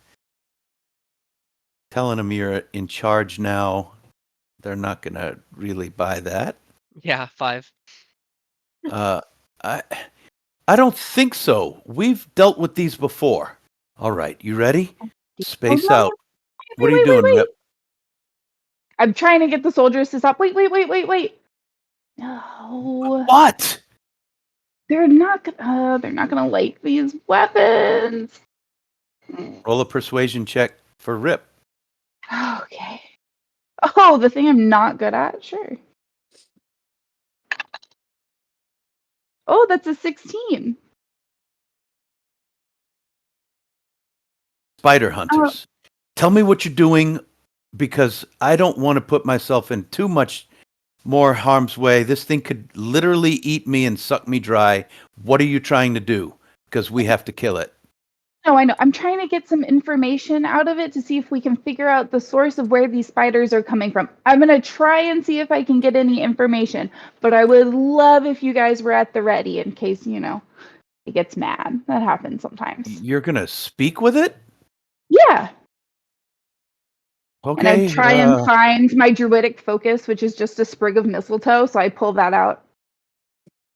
Telling them you're in charge now, they're not going to really buy that. Yeah, 5. I don't think so. We've dealt with these before. All right, you ready? Space no. out. What are you doing, Rip? I'm trying to get the soldiers to stop. Wait. No. What? They're not gonna like these weapons. Roll a persuasion check for Rip. Okay. Oh, the thing I'm not good at? Sure. Oh, that's a 16. Spider hunters. Tell me what you're doing, because I don't want to put myself in too much more harm's way. This thing could literally eat me and suck me dry. What are you trying to do? Because we have to kill it. No, I know. I'm trying to get some information out of it to see if we can figure out the source of where these spiders are coming from. I'm going to try and see if I can get any information, but I would love if you guys were at the ready in case, it gets mad. That happens sometimes. You're going to speak with it? Yeah. Okay. And I try and find my druidic focus, which is just a sprig of mistletoe, so I pull that out.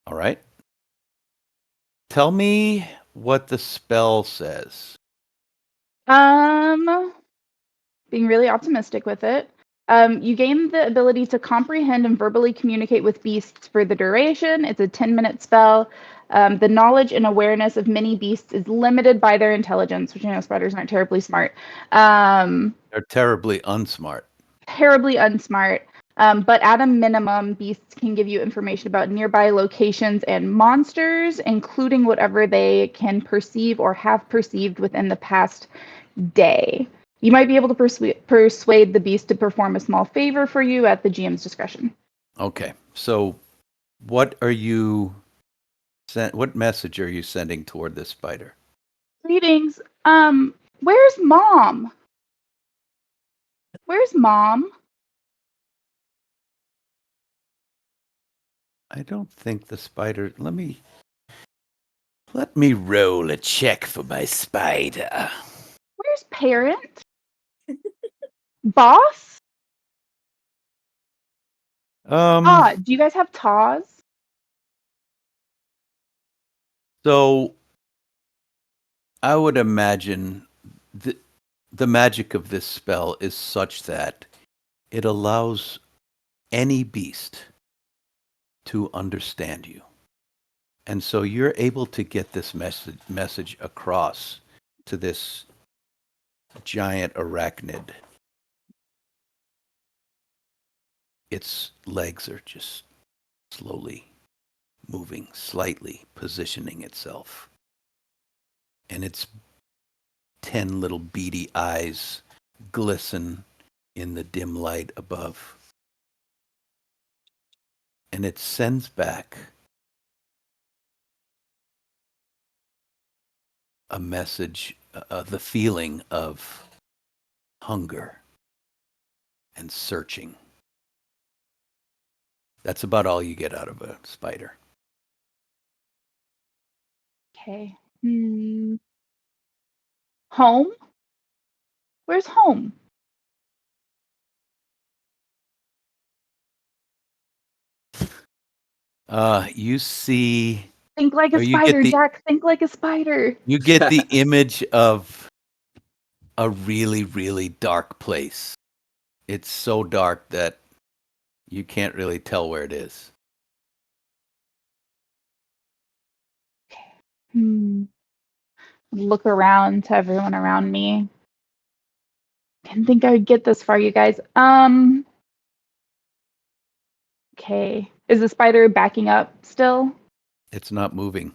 All right. Tell me what the spell says. Being really optimistic with it. You gain the ability to comprehend and verbally communicate with beasts for the duration. It's a 10-minute spell. The knowledge and awareness of many beasts is limited by their intelligence, which I know spiders aren't terribly smart. They're terribly unsmart. Terribly unsmart. But at a minimum, beasts can give you information about nearby locations and monsters, including whatever they can perceive or have perceived within the past day. You might be able to persuade the beast to perform a small favor for you at the GM's discretion. Okay. So what message are you sending toward this spider? Greetings. Where's Mom? Where's Mom? I don't think the spider. Let me roll a check for my spider. Where's Parent? Boss? Do you guys have Taws? So I would imagine the magic of this spell is such that it allows any beast to understand you. And so you're able to get this message across to this giant arachnid. Its legs are just slowly moving, slightly positioning itself. And its 10 little beady eyes glisten in the dim light above. And it sends back a message, the feeling of hunger and searching. That's about all you get out of a spider. Okay. Home? Where's home? You see... Think like a spider, Jack. Think like a spider. You get the image of a really, really dark place. It's so dark that you can't really tell where it is. Look around to everyone around me. Didn't think I would get this far, you guys. Okay. Is the spider backing up still? It's not moving.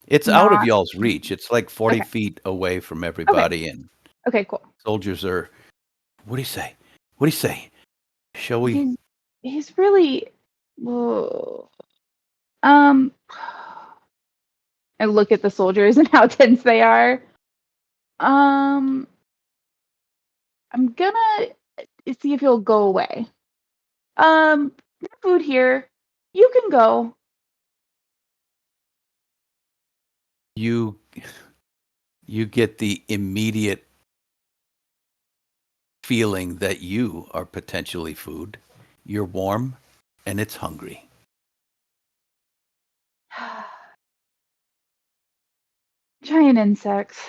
It's out of y'all's reach. It's like 40 feet away from everybody. And okay, cool. Soldiers are... What do you say? What do you say? Shall we... He's really... Whoa. I look at the soldiers and how tense they are. I'm gonna see if you'll go away. No food here. You can go. You you get the immediate feeling that you are potentially food. You're warm and it's hungry. Giant insects.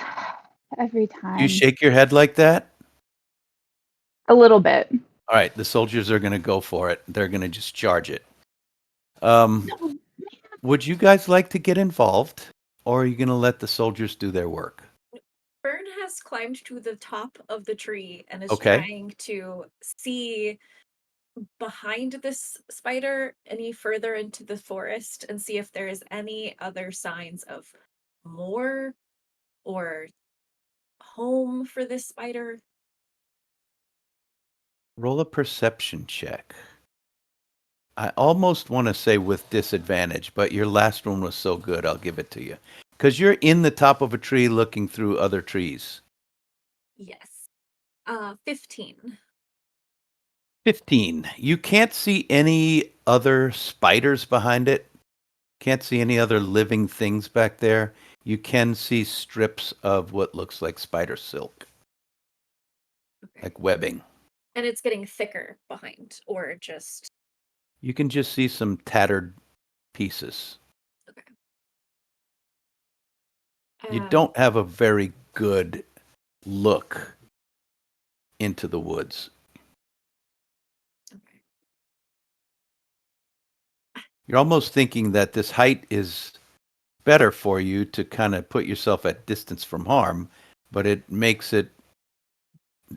Every You time. shake your head like that? A little bit. All right, the soldiers are going to go for it. They're going to just charge it. Um, No. would you guys like to get involved, or are you going to let the soldiers do their work? Fern has climbed to the top of the tree and is Okay. trying to see behind this spider any further into the forest and see if there is any other signs of more or home for this spider. Roll a perception check. I almost want to say with disadvantage, but your last one was so good, I'll give it to you. Because you're in the top of a tree looking through other trees. Yes. 15. 15. You can't see any other spiders behind it. Can't see any other living things back there. You can see strips of what looks like spider silk, Okay. like webbing. And it's getting thicker behind, or just You can just see some tattered pieces. okay. You don't have a very good look into the woods. Okay. You're almost thinking that this height is better for you to kind of put yourself at distance from harm, but it makes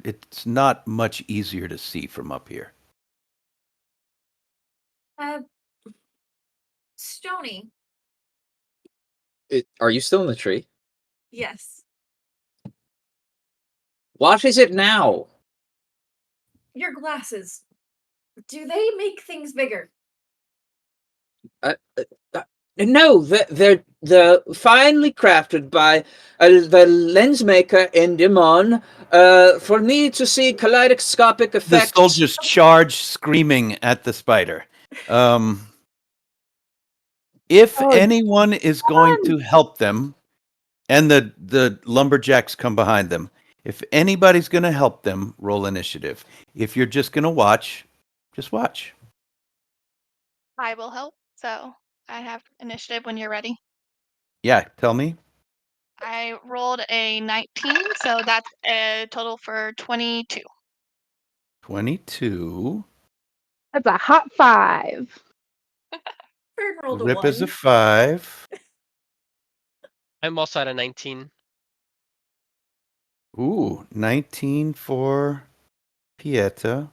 it's not much easier to see from up here. Stony. Are you still in the tree? Yes. What is it now? Your glasses. Do they make things bigger? No, they're finely crafted by the lens maker in Dimon for me to see kaleidoscopic The effects. soldiers charge screaming at the spider. If Oh, anyone is going to help them, and the lumberjacks come behind them, if anybody's going to help them, roll initiative. If you're just going to watch, just watch. I will help. So I have initiative when you're ready. Yeah, tell me. I rolled a 19, so that's a total for 22. 22. that's a hot 5. Fern rolled a Rip 1. is a 5. I'm also at a 19. Ooh, 19 for Pieta.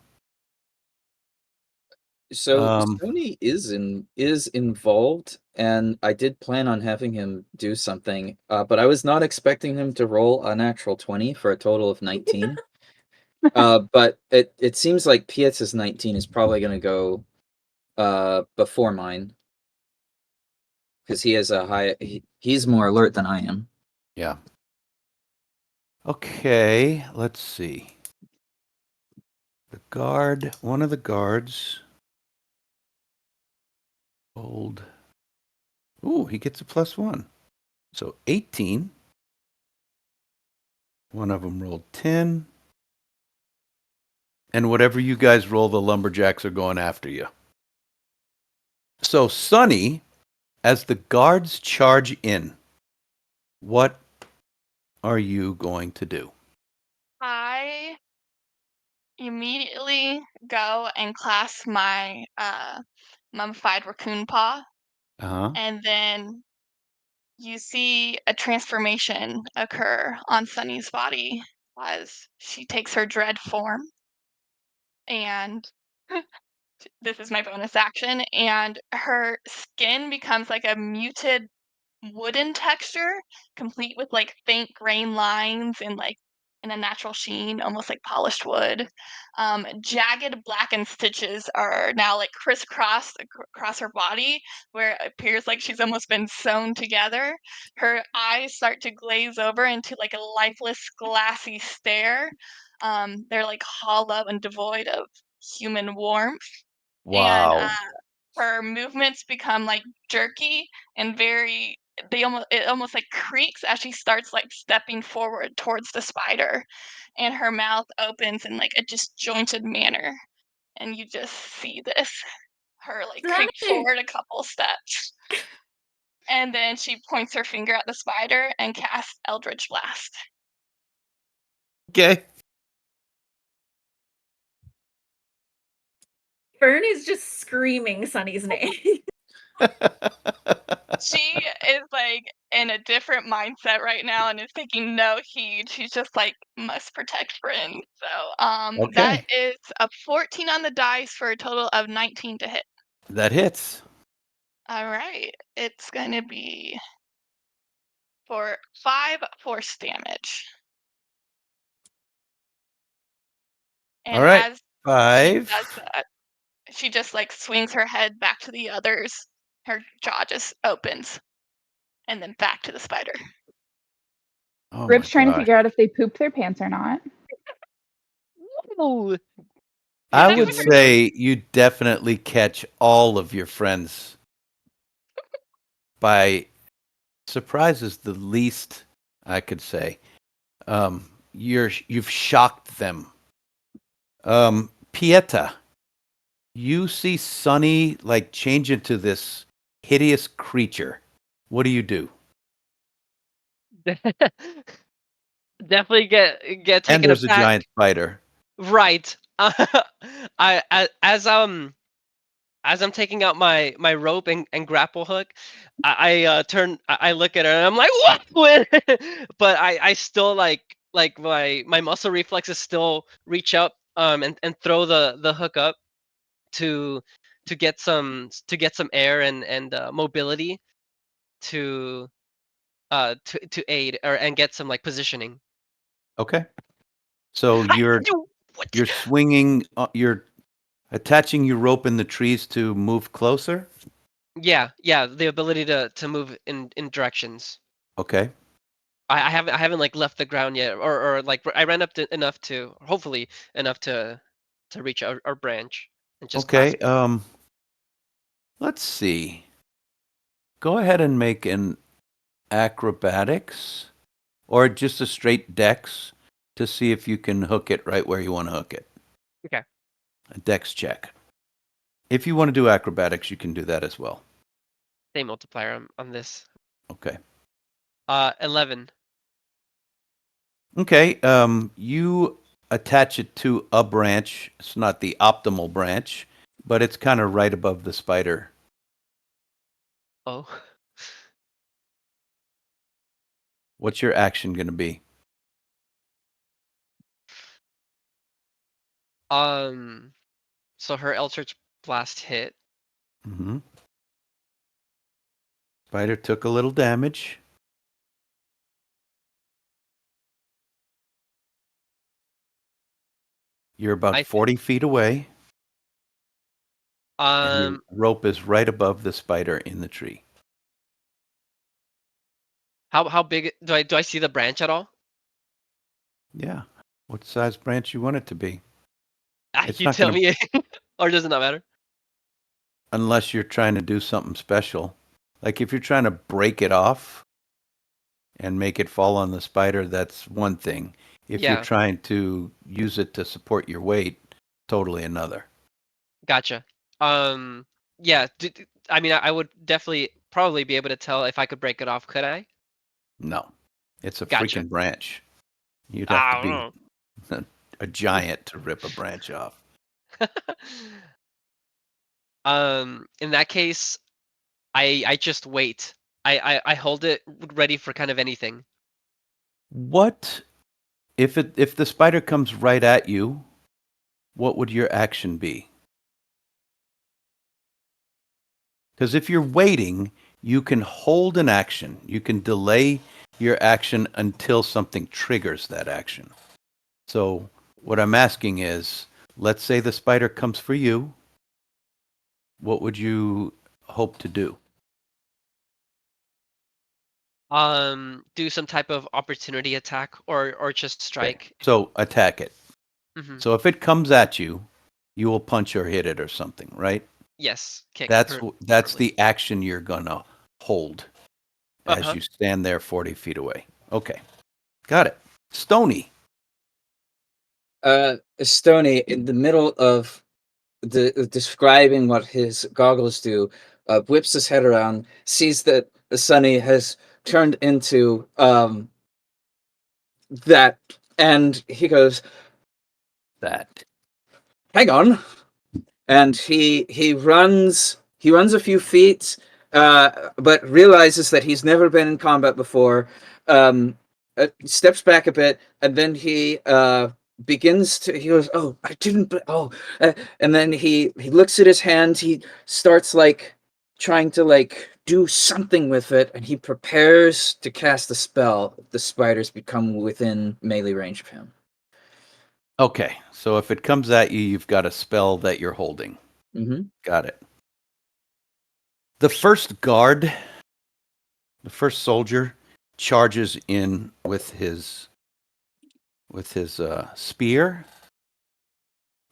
So Um, Sony is involved, and I did plan on having him do something, but I was not expecting him to roll a natural 20 for a total of 19. But it seems like Pieta's 19 is probably going to go before mine because he has a high. He's more alert than I am. Yeah. Okay, let's see. One of the guards. Old. Ooh, he gets a +1. So 18. One of them rolled 10. And whatever you guys roll, the lumberjacks are going after you. So, Sonny, as the guards charge in, what are you going to do? I immediately go and clasp my mummified raccoon paw, Uh-huh. and then you see a transformation occur on Sunny's body as she takes her dread form. And this is my bonus action, and her skin becomes like a muted wooden texture, complete with like faint grain lines and like in a natural sheen, almost like polished wood. Jagged blackened stitches are now like crisscrossed across her body, where it appears like she's almost been sewn together. Her eyes start to glaze over into like a lifeless, glassy stare. They're like hollow and devoid of human warmth. And Wow. her movements become like jerky and very it almost like creaks as she starts like stepping forward towards the spider, and her mouth opens in like a disjointed manner, and you just see this her like creep Sunny! forward a couple steps, and then she points her finger at the spider and casts Eldritch Blast. Okay. Fern is just screaming Sunny's name. She is like in a different mindset right now and is taking no heed. She's just like must protect Bryn. So that Okay. is a 14 on the dice for a total of 19 to hit. That hits. All right. It's gonna be for 5 force damage. All And right. as she 5. does that, she just like swings her head back to the others. Her jaw just opens and then back to the spider. Oh Rip's my trying to gosh. figure out if they poop their pants or not. Whoa. I Give would me- say you definitely catch all of your friends by surprise is the least I could say. You've shocked them. Pieta, you see Sunny like change into this hideous creature. What do you do? Definitely get And taken there's a aback. giant spider. Right. As I'm taking out my rope and grapple hook, I turn I look at her and I'm like, what? But I still like my muscle reflexes still reach up and throw the hook up to get some air and mobility to to aid or and get some like positioning. Okay. So What? you're swinging. You're attaching your rope in the trees to move closer. Yeah, the ability to move in directions. Okay. I haven't like left the ground yet, or like I ran up to enough to hopefully enough to reach our branch and just Okay. clasp it. Let's see. Go ahead and make an acrobatics or just a straight dex to see if you can hook it right where you want to hook it. Okay. A dex check. If you want to do acrobatics, you can do that as well. Same multiplier on this. Okay. 11. Okay. You attach it to a branch. It's not the optimal branch, but it's kind of right above the spider. Oh. What's your action going to be? So her Eldritch Blast hit. Mm-hmm. Spider took a little damage. You're about I 40 feet away, and your um rope is right above the spider in the tree. how big do I see the branch at all? Yeah. What size branch you want it to be? It's You not tell going to, me, or does it not matter? unless you're trying to do something special. Like if you're trying to break it off and make it fall on the spider, that's one thing. If you're Yeah, trying to use it to support your weight, totally another. gotcha. Yeah. I mean, I would definitely probably be able to tell if I could break it off. Could I? No. It's a Gotcha. freaking branch. You'd have to I be don't a giant to rip a branch off. know. In that case, I just wait. I hold it ready for kind of anything. What if the spider comes right at you, what would your action be? Because if you're waiting, you can hold an action. You can delay your action until something triggers that action. So what I'm asking is, let's say the spider comes for you. What would you hope to do? Do some type of opportunity attack or just strike. Okay. So attack it. Hmm. So if it comes at you, you will punch or hit it or something, right? Yes, kick. That's Preferably. the action you're gonna hold as Uh-huh. you stand there 40 feet away. Okay, got it. Stony. Stony, in the middle of describing what his goggles do, whips his head around, sees that Sunny has turned into that, and he goes, That. "Hang on!" And he runs a few feet, but realizes that he's never been in combat before. Um, Steps back a bit, and then he begins to. He goes, "Oh, I didn't. Oh," and then he looks at his hand. He starts like trying to like do something with it, and he prepares to cast a spell. The spiders become within melee range of him. Okay, so if it comes at you, you've got a spell that you're holding. Mm-hmm. Got it. The first guard, the first soldier, charges in with his spear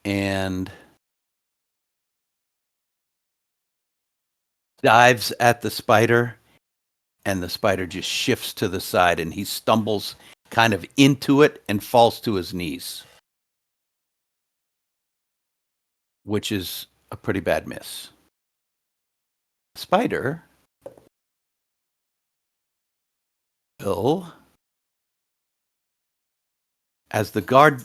and dives at the spider, and the spider just shifts to the side, and he stumbles kind of into it and falls to his knees, which is a pretty bad miss. Spider will, as the guard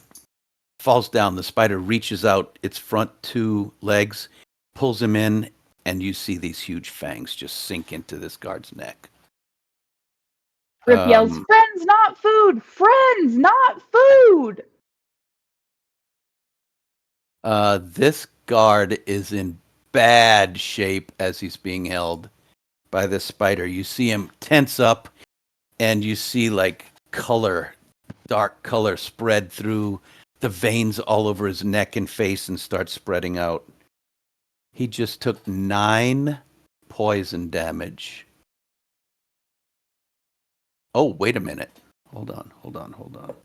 falls down, the spider reaches out its front two legs, pulls him in, and you see these huge fangs just sink into this guard's neck. Rip yells, "Friends, not food! Friends, not food!" This guard is in bad shape as he's being held by this spider. You see him tense up, and you see like color, dark color spread through the veins all over his neck and face and start spreading out. He just took 9 poison damage. Oh, wait a minute. Hold on.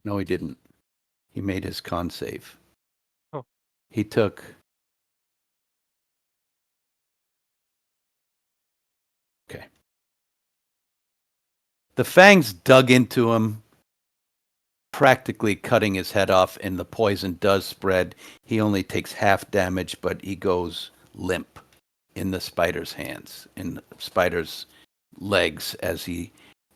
No, he didn't. He made his con save. Oh. He took... Okay. The fangs dug into him, practically cutting his head off, and the poison does spread. He only takes half damage, but he goes limp in the spider's hands, in the spider's legs,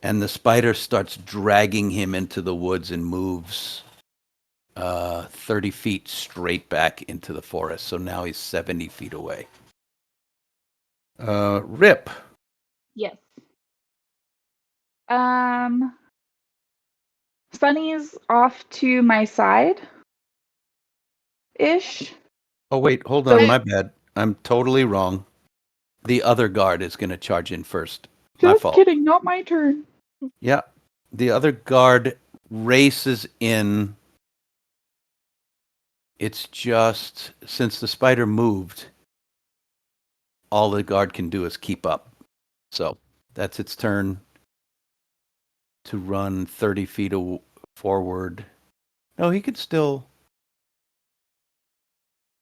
and the spider starts dragging him into the woods and moves 30 feet straight back into the forest. So now he's 70 feet away. Rip. Yes. Sunny's off to my side ish. Oh, wait, hold on. So- My bad. I'm totally wrong. The other guard is going to charge in first. My Just fault. kidding, not my turn. Yeah. The other guard races in. It's just, since the spider moved, all the guard can do is keep up. So that's its turn to run 30 feet forward. No, he could still.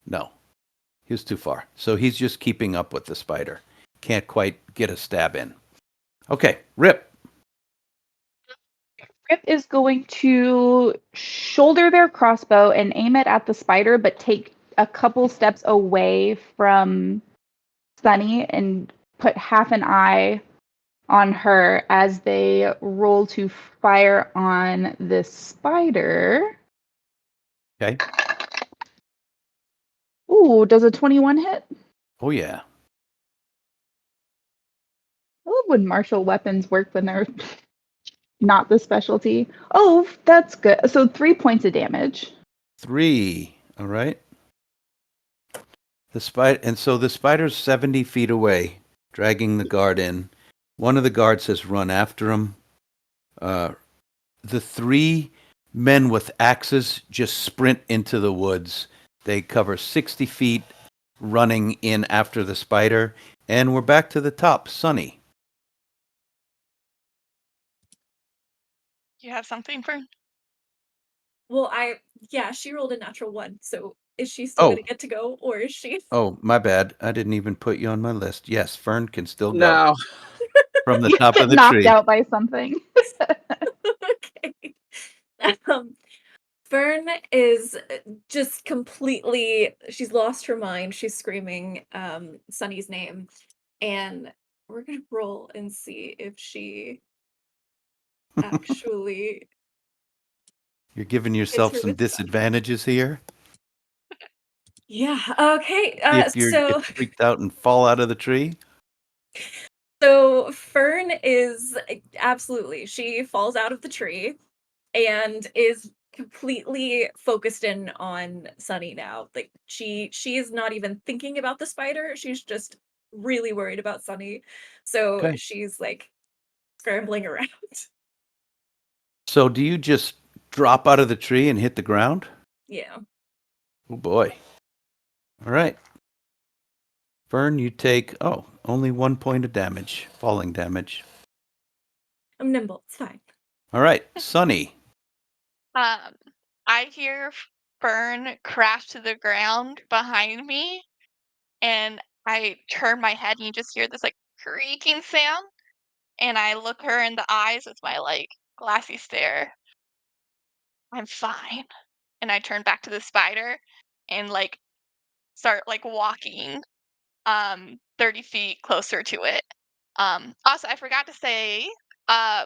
No, he was too far. So he's just keeping up with the spider. Can't quite get a stab in. Okay, Rip. Rip is going to shoulder their crossbow and aim it at the spider, but take a couple steps away from Sunny and put half an eye on her as they roll to fire on the spider. Okay. Ooh, does a 21 hit? Oh, yeah. I love when martial weapons work when they're not the specialty. Oh, that's good. So 3 points of damage. 3. All right. So the spider's 70 feet away, dragging the guard in. One of the guards has run after him. The 3 men with axes just sprint into the woods. They cover 60 feet running in after the spider. And we're back to the top. Sunny. You have something, Fern? Well, she rolled a natural 1. So is she still going to get to go, or is she? Oh, my bad. I didn't even put you on my list. Yes, Fern can still go No. from the You top get of the knocked tree. out by something. Okay. Um, Fern is just completely, she's lost her mind. She's screaming Sunny's name. And we're going to roll and see if she actually You're giving gets yourself her some wits about her. disadvantages here. Yeah. Okay. If you get freaked out and fall out of the tree. So Fern is absolutely, she falls out of the tree and is completely focused in on Sunny now. Like she is not even thinking about the spider. She's just really worried about Sunny. So Okay. she's like scrambling around. So do you just drop out of the tree and hit the ground? Yeah. Oh boy. All right. Fern, you take, only 1 point of damage, falling damage. I'm nimble. It's fine. All right. Sunny. I hear Fern crash to the ground behind me, and I turn my head, and you just hear this like creaking sound. And I look her in the eyes with my like glassy stare. I'm fine. And I turn back to the spider and like start like walking 30 feet closer to it. Also I forgot to say,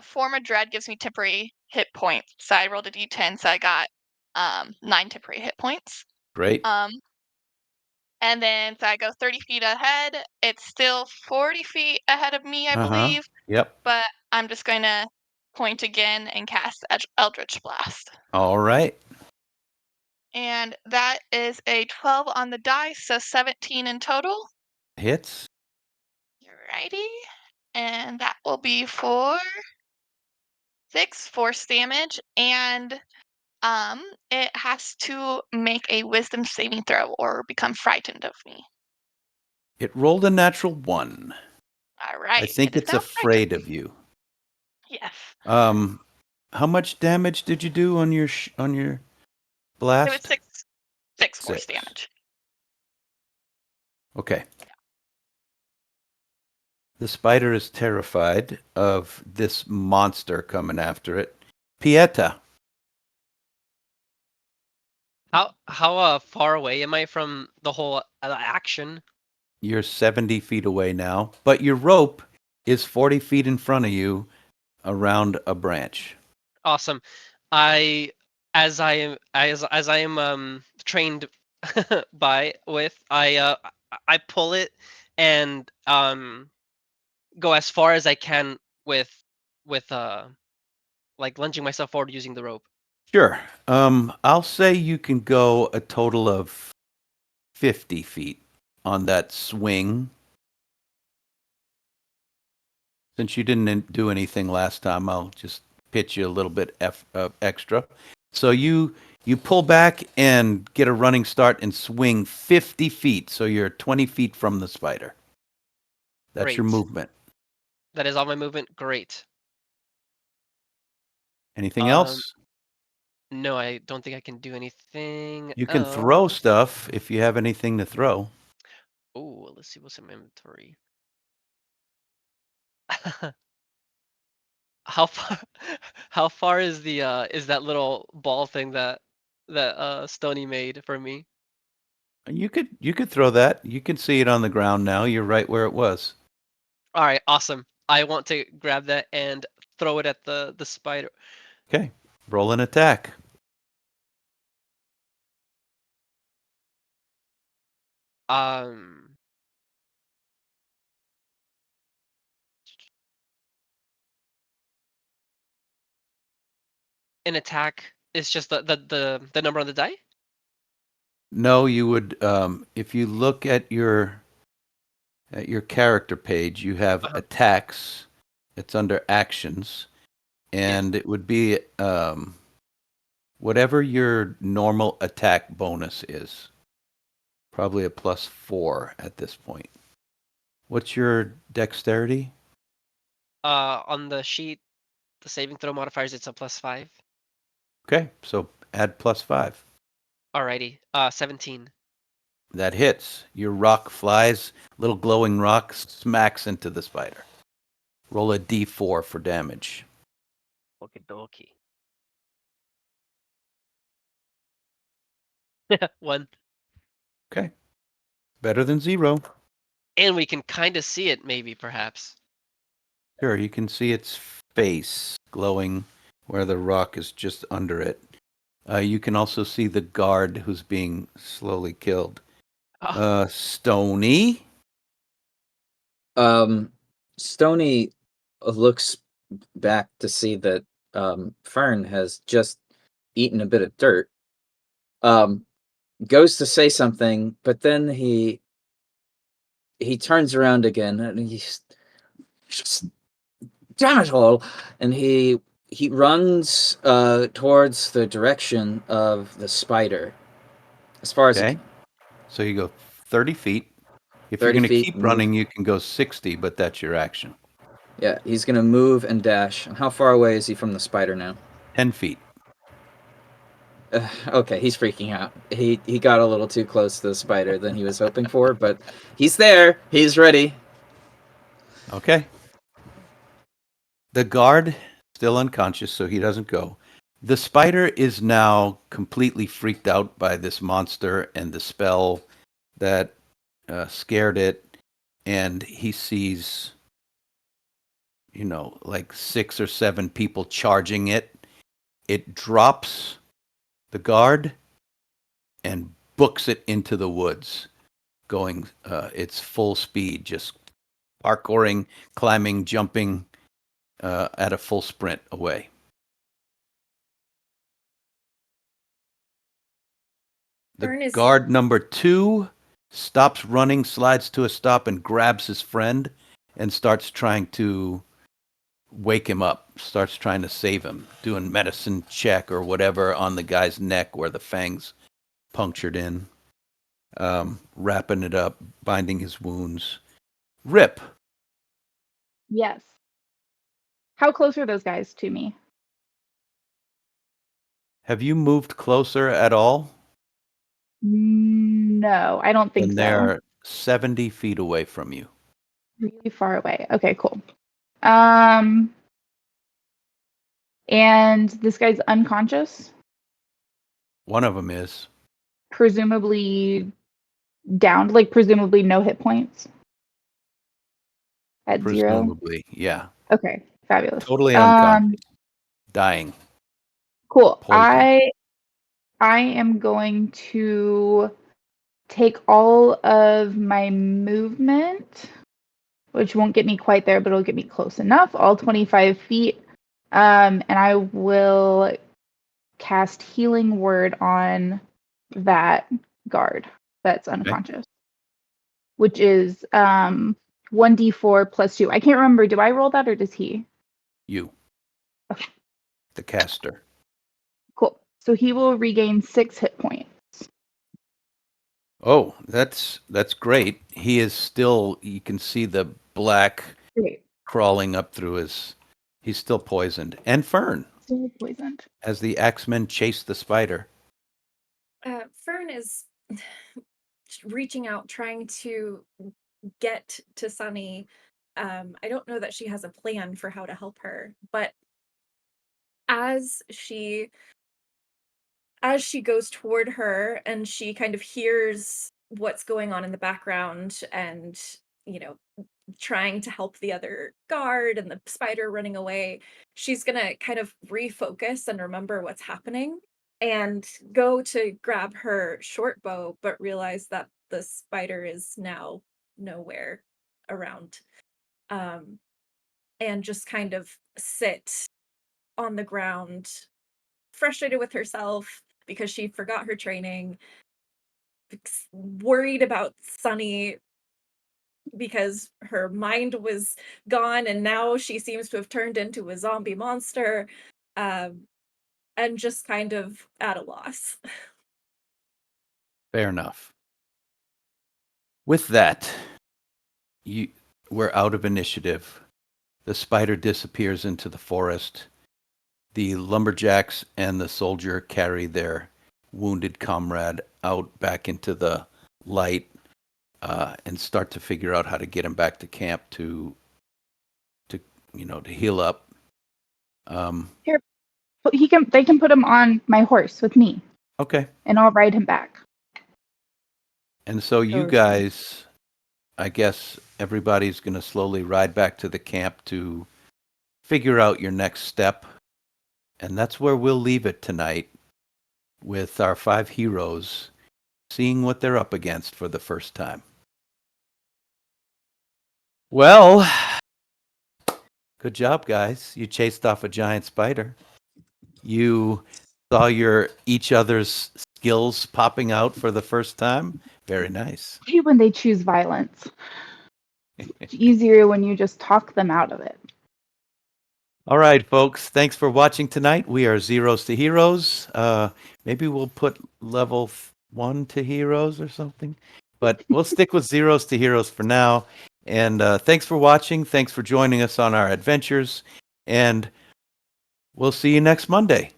form of dread gives me temporary hit points. So I rolled a D10, so I got 9 temporary hit points. Great. And then so I go 30 feet ahead. It's still 40 feet ahead of me, I believe. Yep. But I'm just going to point again and cast Eldritch Blast. All right. And that is a 12 on the dice, so 17 in total. Hits. Alrighty. And that will be for 6 force damage. And it has to make a wisdom saving throw or become frightened of me. It rolled a natural 1. Alright. I think it's afraid of you. Yes. How much damage did you do on your blast? So it's 6 force 6. damage. Okay. The spider is terrified of this monster coming after it. Pieta. How far away am I from the whole action? You're 70 feet away now, but your rope is 40 feet in front of you around a branch. Awesome. As I am trained I pull it and go as far as I can with like lunging myself forward using the rope. Sure. I'll say you can go a total of 50 feet on that swing. Since you didn't do anything last time, I'll just pitch you a little bit extra. So you pull back and get a running start and swing 50 feet. So you're 20 feet from the spider. That's your Great. movement. That is all my movement. Great. Anything else? No, I don't think I can do anything You can else. throw stuff if you have anything to throw. Oh, let's see what's in my inventory. How far how far is that little ball thing that Stony made for me? You could throw that. You can see it on the ground now. You're right where it was. All right, awesome. I want to grab that and throw it at the spider. Okay. Roll an attack. Um an attack is just the number on the die? No, you would if you look at your character page, you have attacks. It's under actions, and it would be Whatever your normal attack bonus is. Probably a +4 at this point. What's your dexterity? On the sheet, the saving throw modifiers, it's a +5. Okay, so add +5. Alrighty. 17. That hits. Your rock flies, little glowing rock smacks into the spider. Roll a d4 for damage. Okie dokie. 1. Okay. Better than 0. And we can kind of see it, maybe, perhaps. Sure, you can see its face glowing where the rock is just under it. You can also see the guard who's being slowly killed. Oh, Stony. Stony looks back to see that Fern has just eaten a bit of dirt. Goes to say something, but then he turns around again and he's just, damn it all, and he runs towards the direction of the spider as far as he Okay. can. So you go 30 feet. If you're 30 going to feet, keep move. running, you can go 60, but that's your action. Yeah, he's gonna move and dash. And how far away is he from the spider now? 10 feet. Okay, he's freaking out. He got a little too close to the spider than he was hoping for, but he's there. He's ready. Okay. The guard still unconscious, so he doesn't go. The spider is now completely freaked out by this monster and the spell that scared it, and he sees, like 6 or 7 people charging it. It drops the guard and books it into the woods, going its full speed, just parkouring, climbing, jumping at a full sprint away. The guard number 2 stops running, slides to a stop, and grabs his friend and starts trying to wake him up, starts trying to save him, doing medicine check or whatever on the guy's neck where the fangs punctured in, wrapping it up, binding his wounds. Rip. Yes. How close are those guys to me? Have you moved closer at all? No, I don't think And so. they're 70 feet away from you. Really far away. Okay, cool. And this guy's unconscious, One of them is. presumably downed, like presumably no hit points at 0. Presumably, yeah. Okay, fabulous. Totally unconscious. Dying. Cool. Poison. I am going to take all of my movement, which won't get me quite there, but it'll get me close enough, all 25 feet. And I will cast Healing Word on that guard that's unconscious, which is 1d4 plus 2. I can't remember. Do I roll that or does he? You. Okay. The caster. Cool. So he will regain 6 hit points. Oh, that's great. He is still, you can see the black Great. crawling up through his, he's still poisoned. And Fern, Still poisoned. as the axemen chase the spider. Fern is reaching out, trying to get to Sunny. I don't know that she has a plan for how to help her, but as she goes toward her and she kind of hears what's going on in the background and, trying to help the other guard and the spider running away, she's gonna kind of refocus and remember what's happening and go to grab her short bow, but realize that the spider is now nowhere around. And just kind of sit on the ground, frustrated with herself because she forgot her training, worried about Sunny because her mind was gone and now she seems to have turned into a zombie monster. and just kind of at a loss. Fair enough. With that, we're out of initiative. The spider disappears into the forest. The lumberjacks and the soldier carry their wounded comrade out back into the light and start to figure out how to get him back to camp to heal up. Here, they can put him on my horse with me, Okay. and I'll ride him back. And so you guys, I guess everybody's going to slowly ride back to the camp to figure out your next step. And that's where we'll leave it tonight, with our 5 heroes seeing what they're up against for the first time. Well, good job, guys. You chased off a giant spider. You saw each other's skills popping out for the first time. Very nice. I hate when they choose violence. It's easier when you just talk them out of it. All right, folks. Thanks for watching tonight. We are Zeros to Heroes. Maybe we'll put level 1 to Heroes or something. But we'll stick with Zeros to Heroes for now. And thanks for watching. Thanks for joining us on our adventures. And we'll see you next Monday.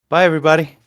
Bye, everybody.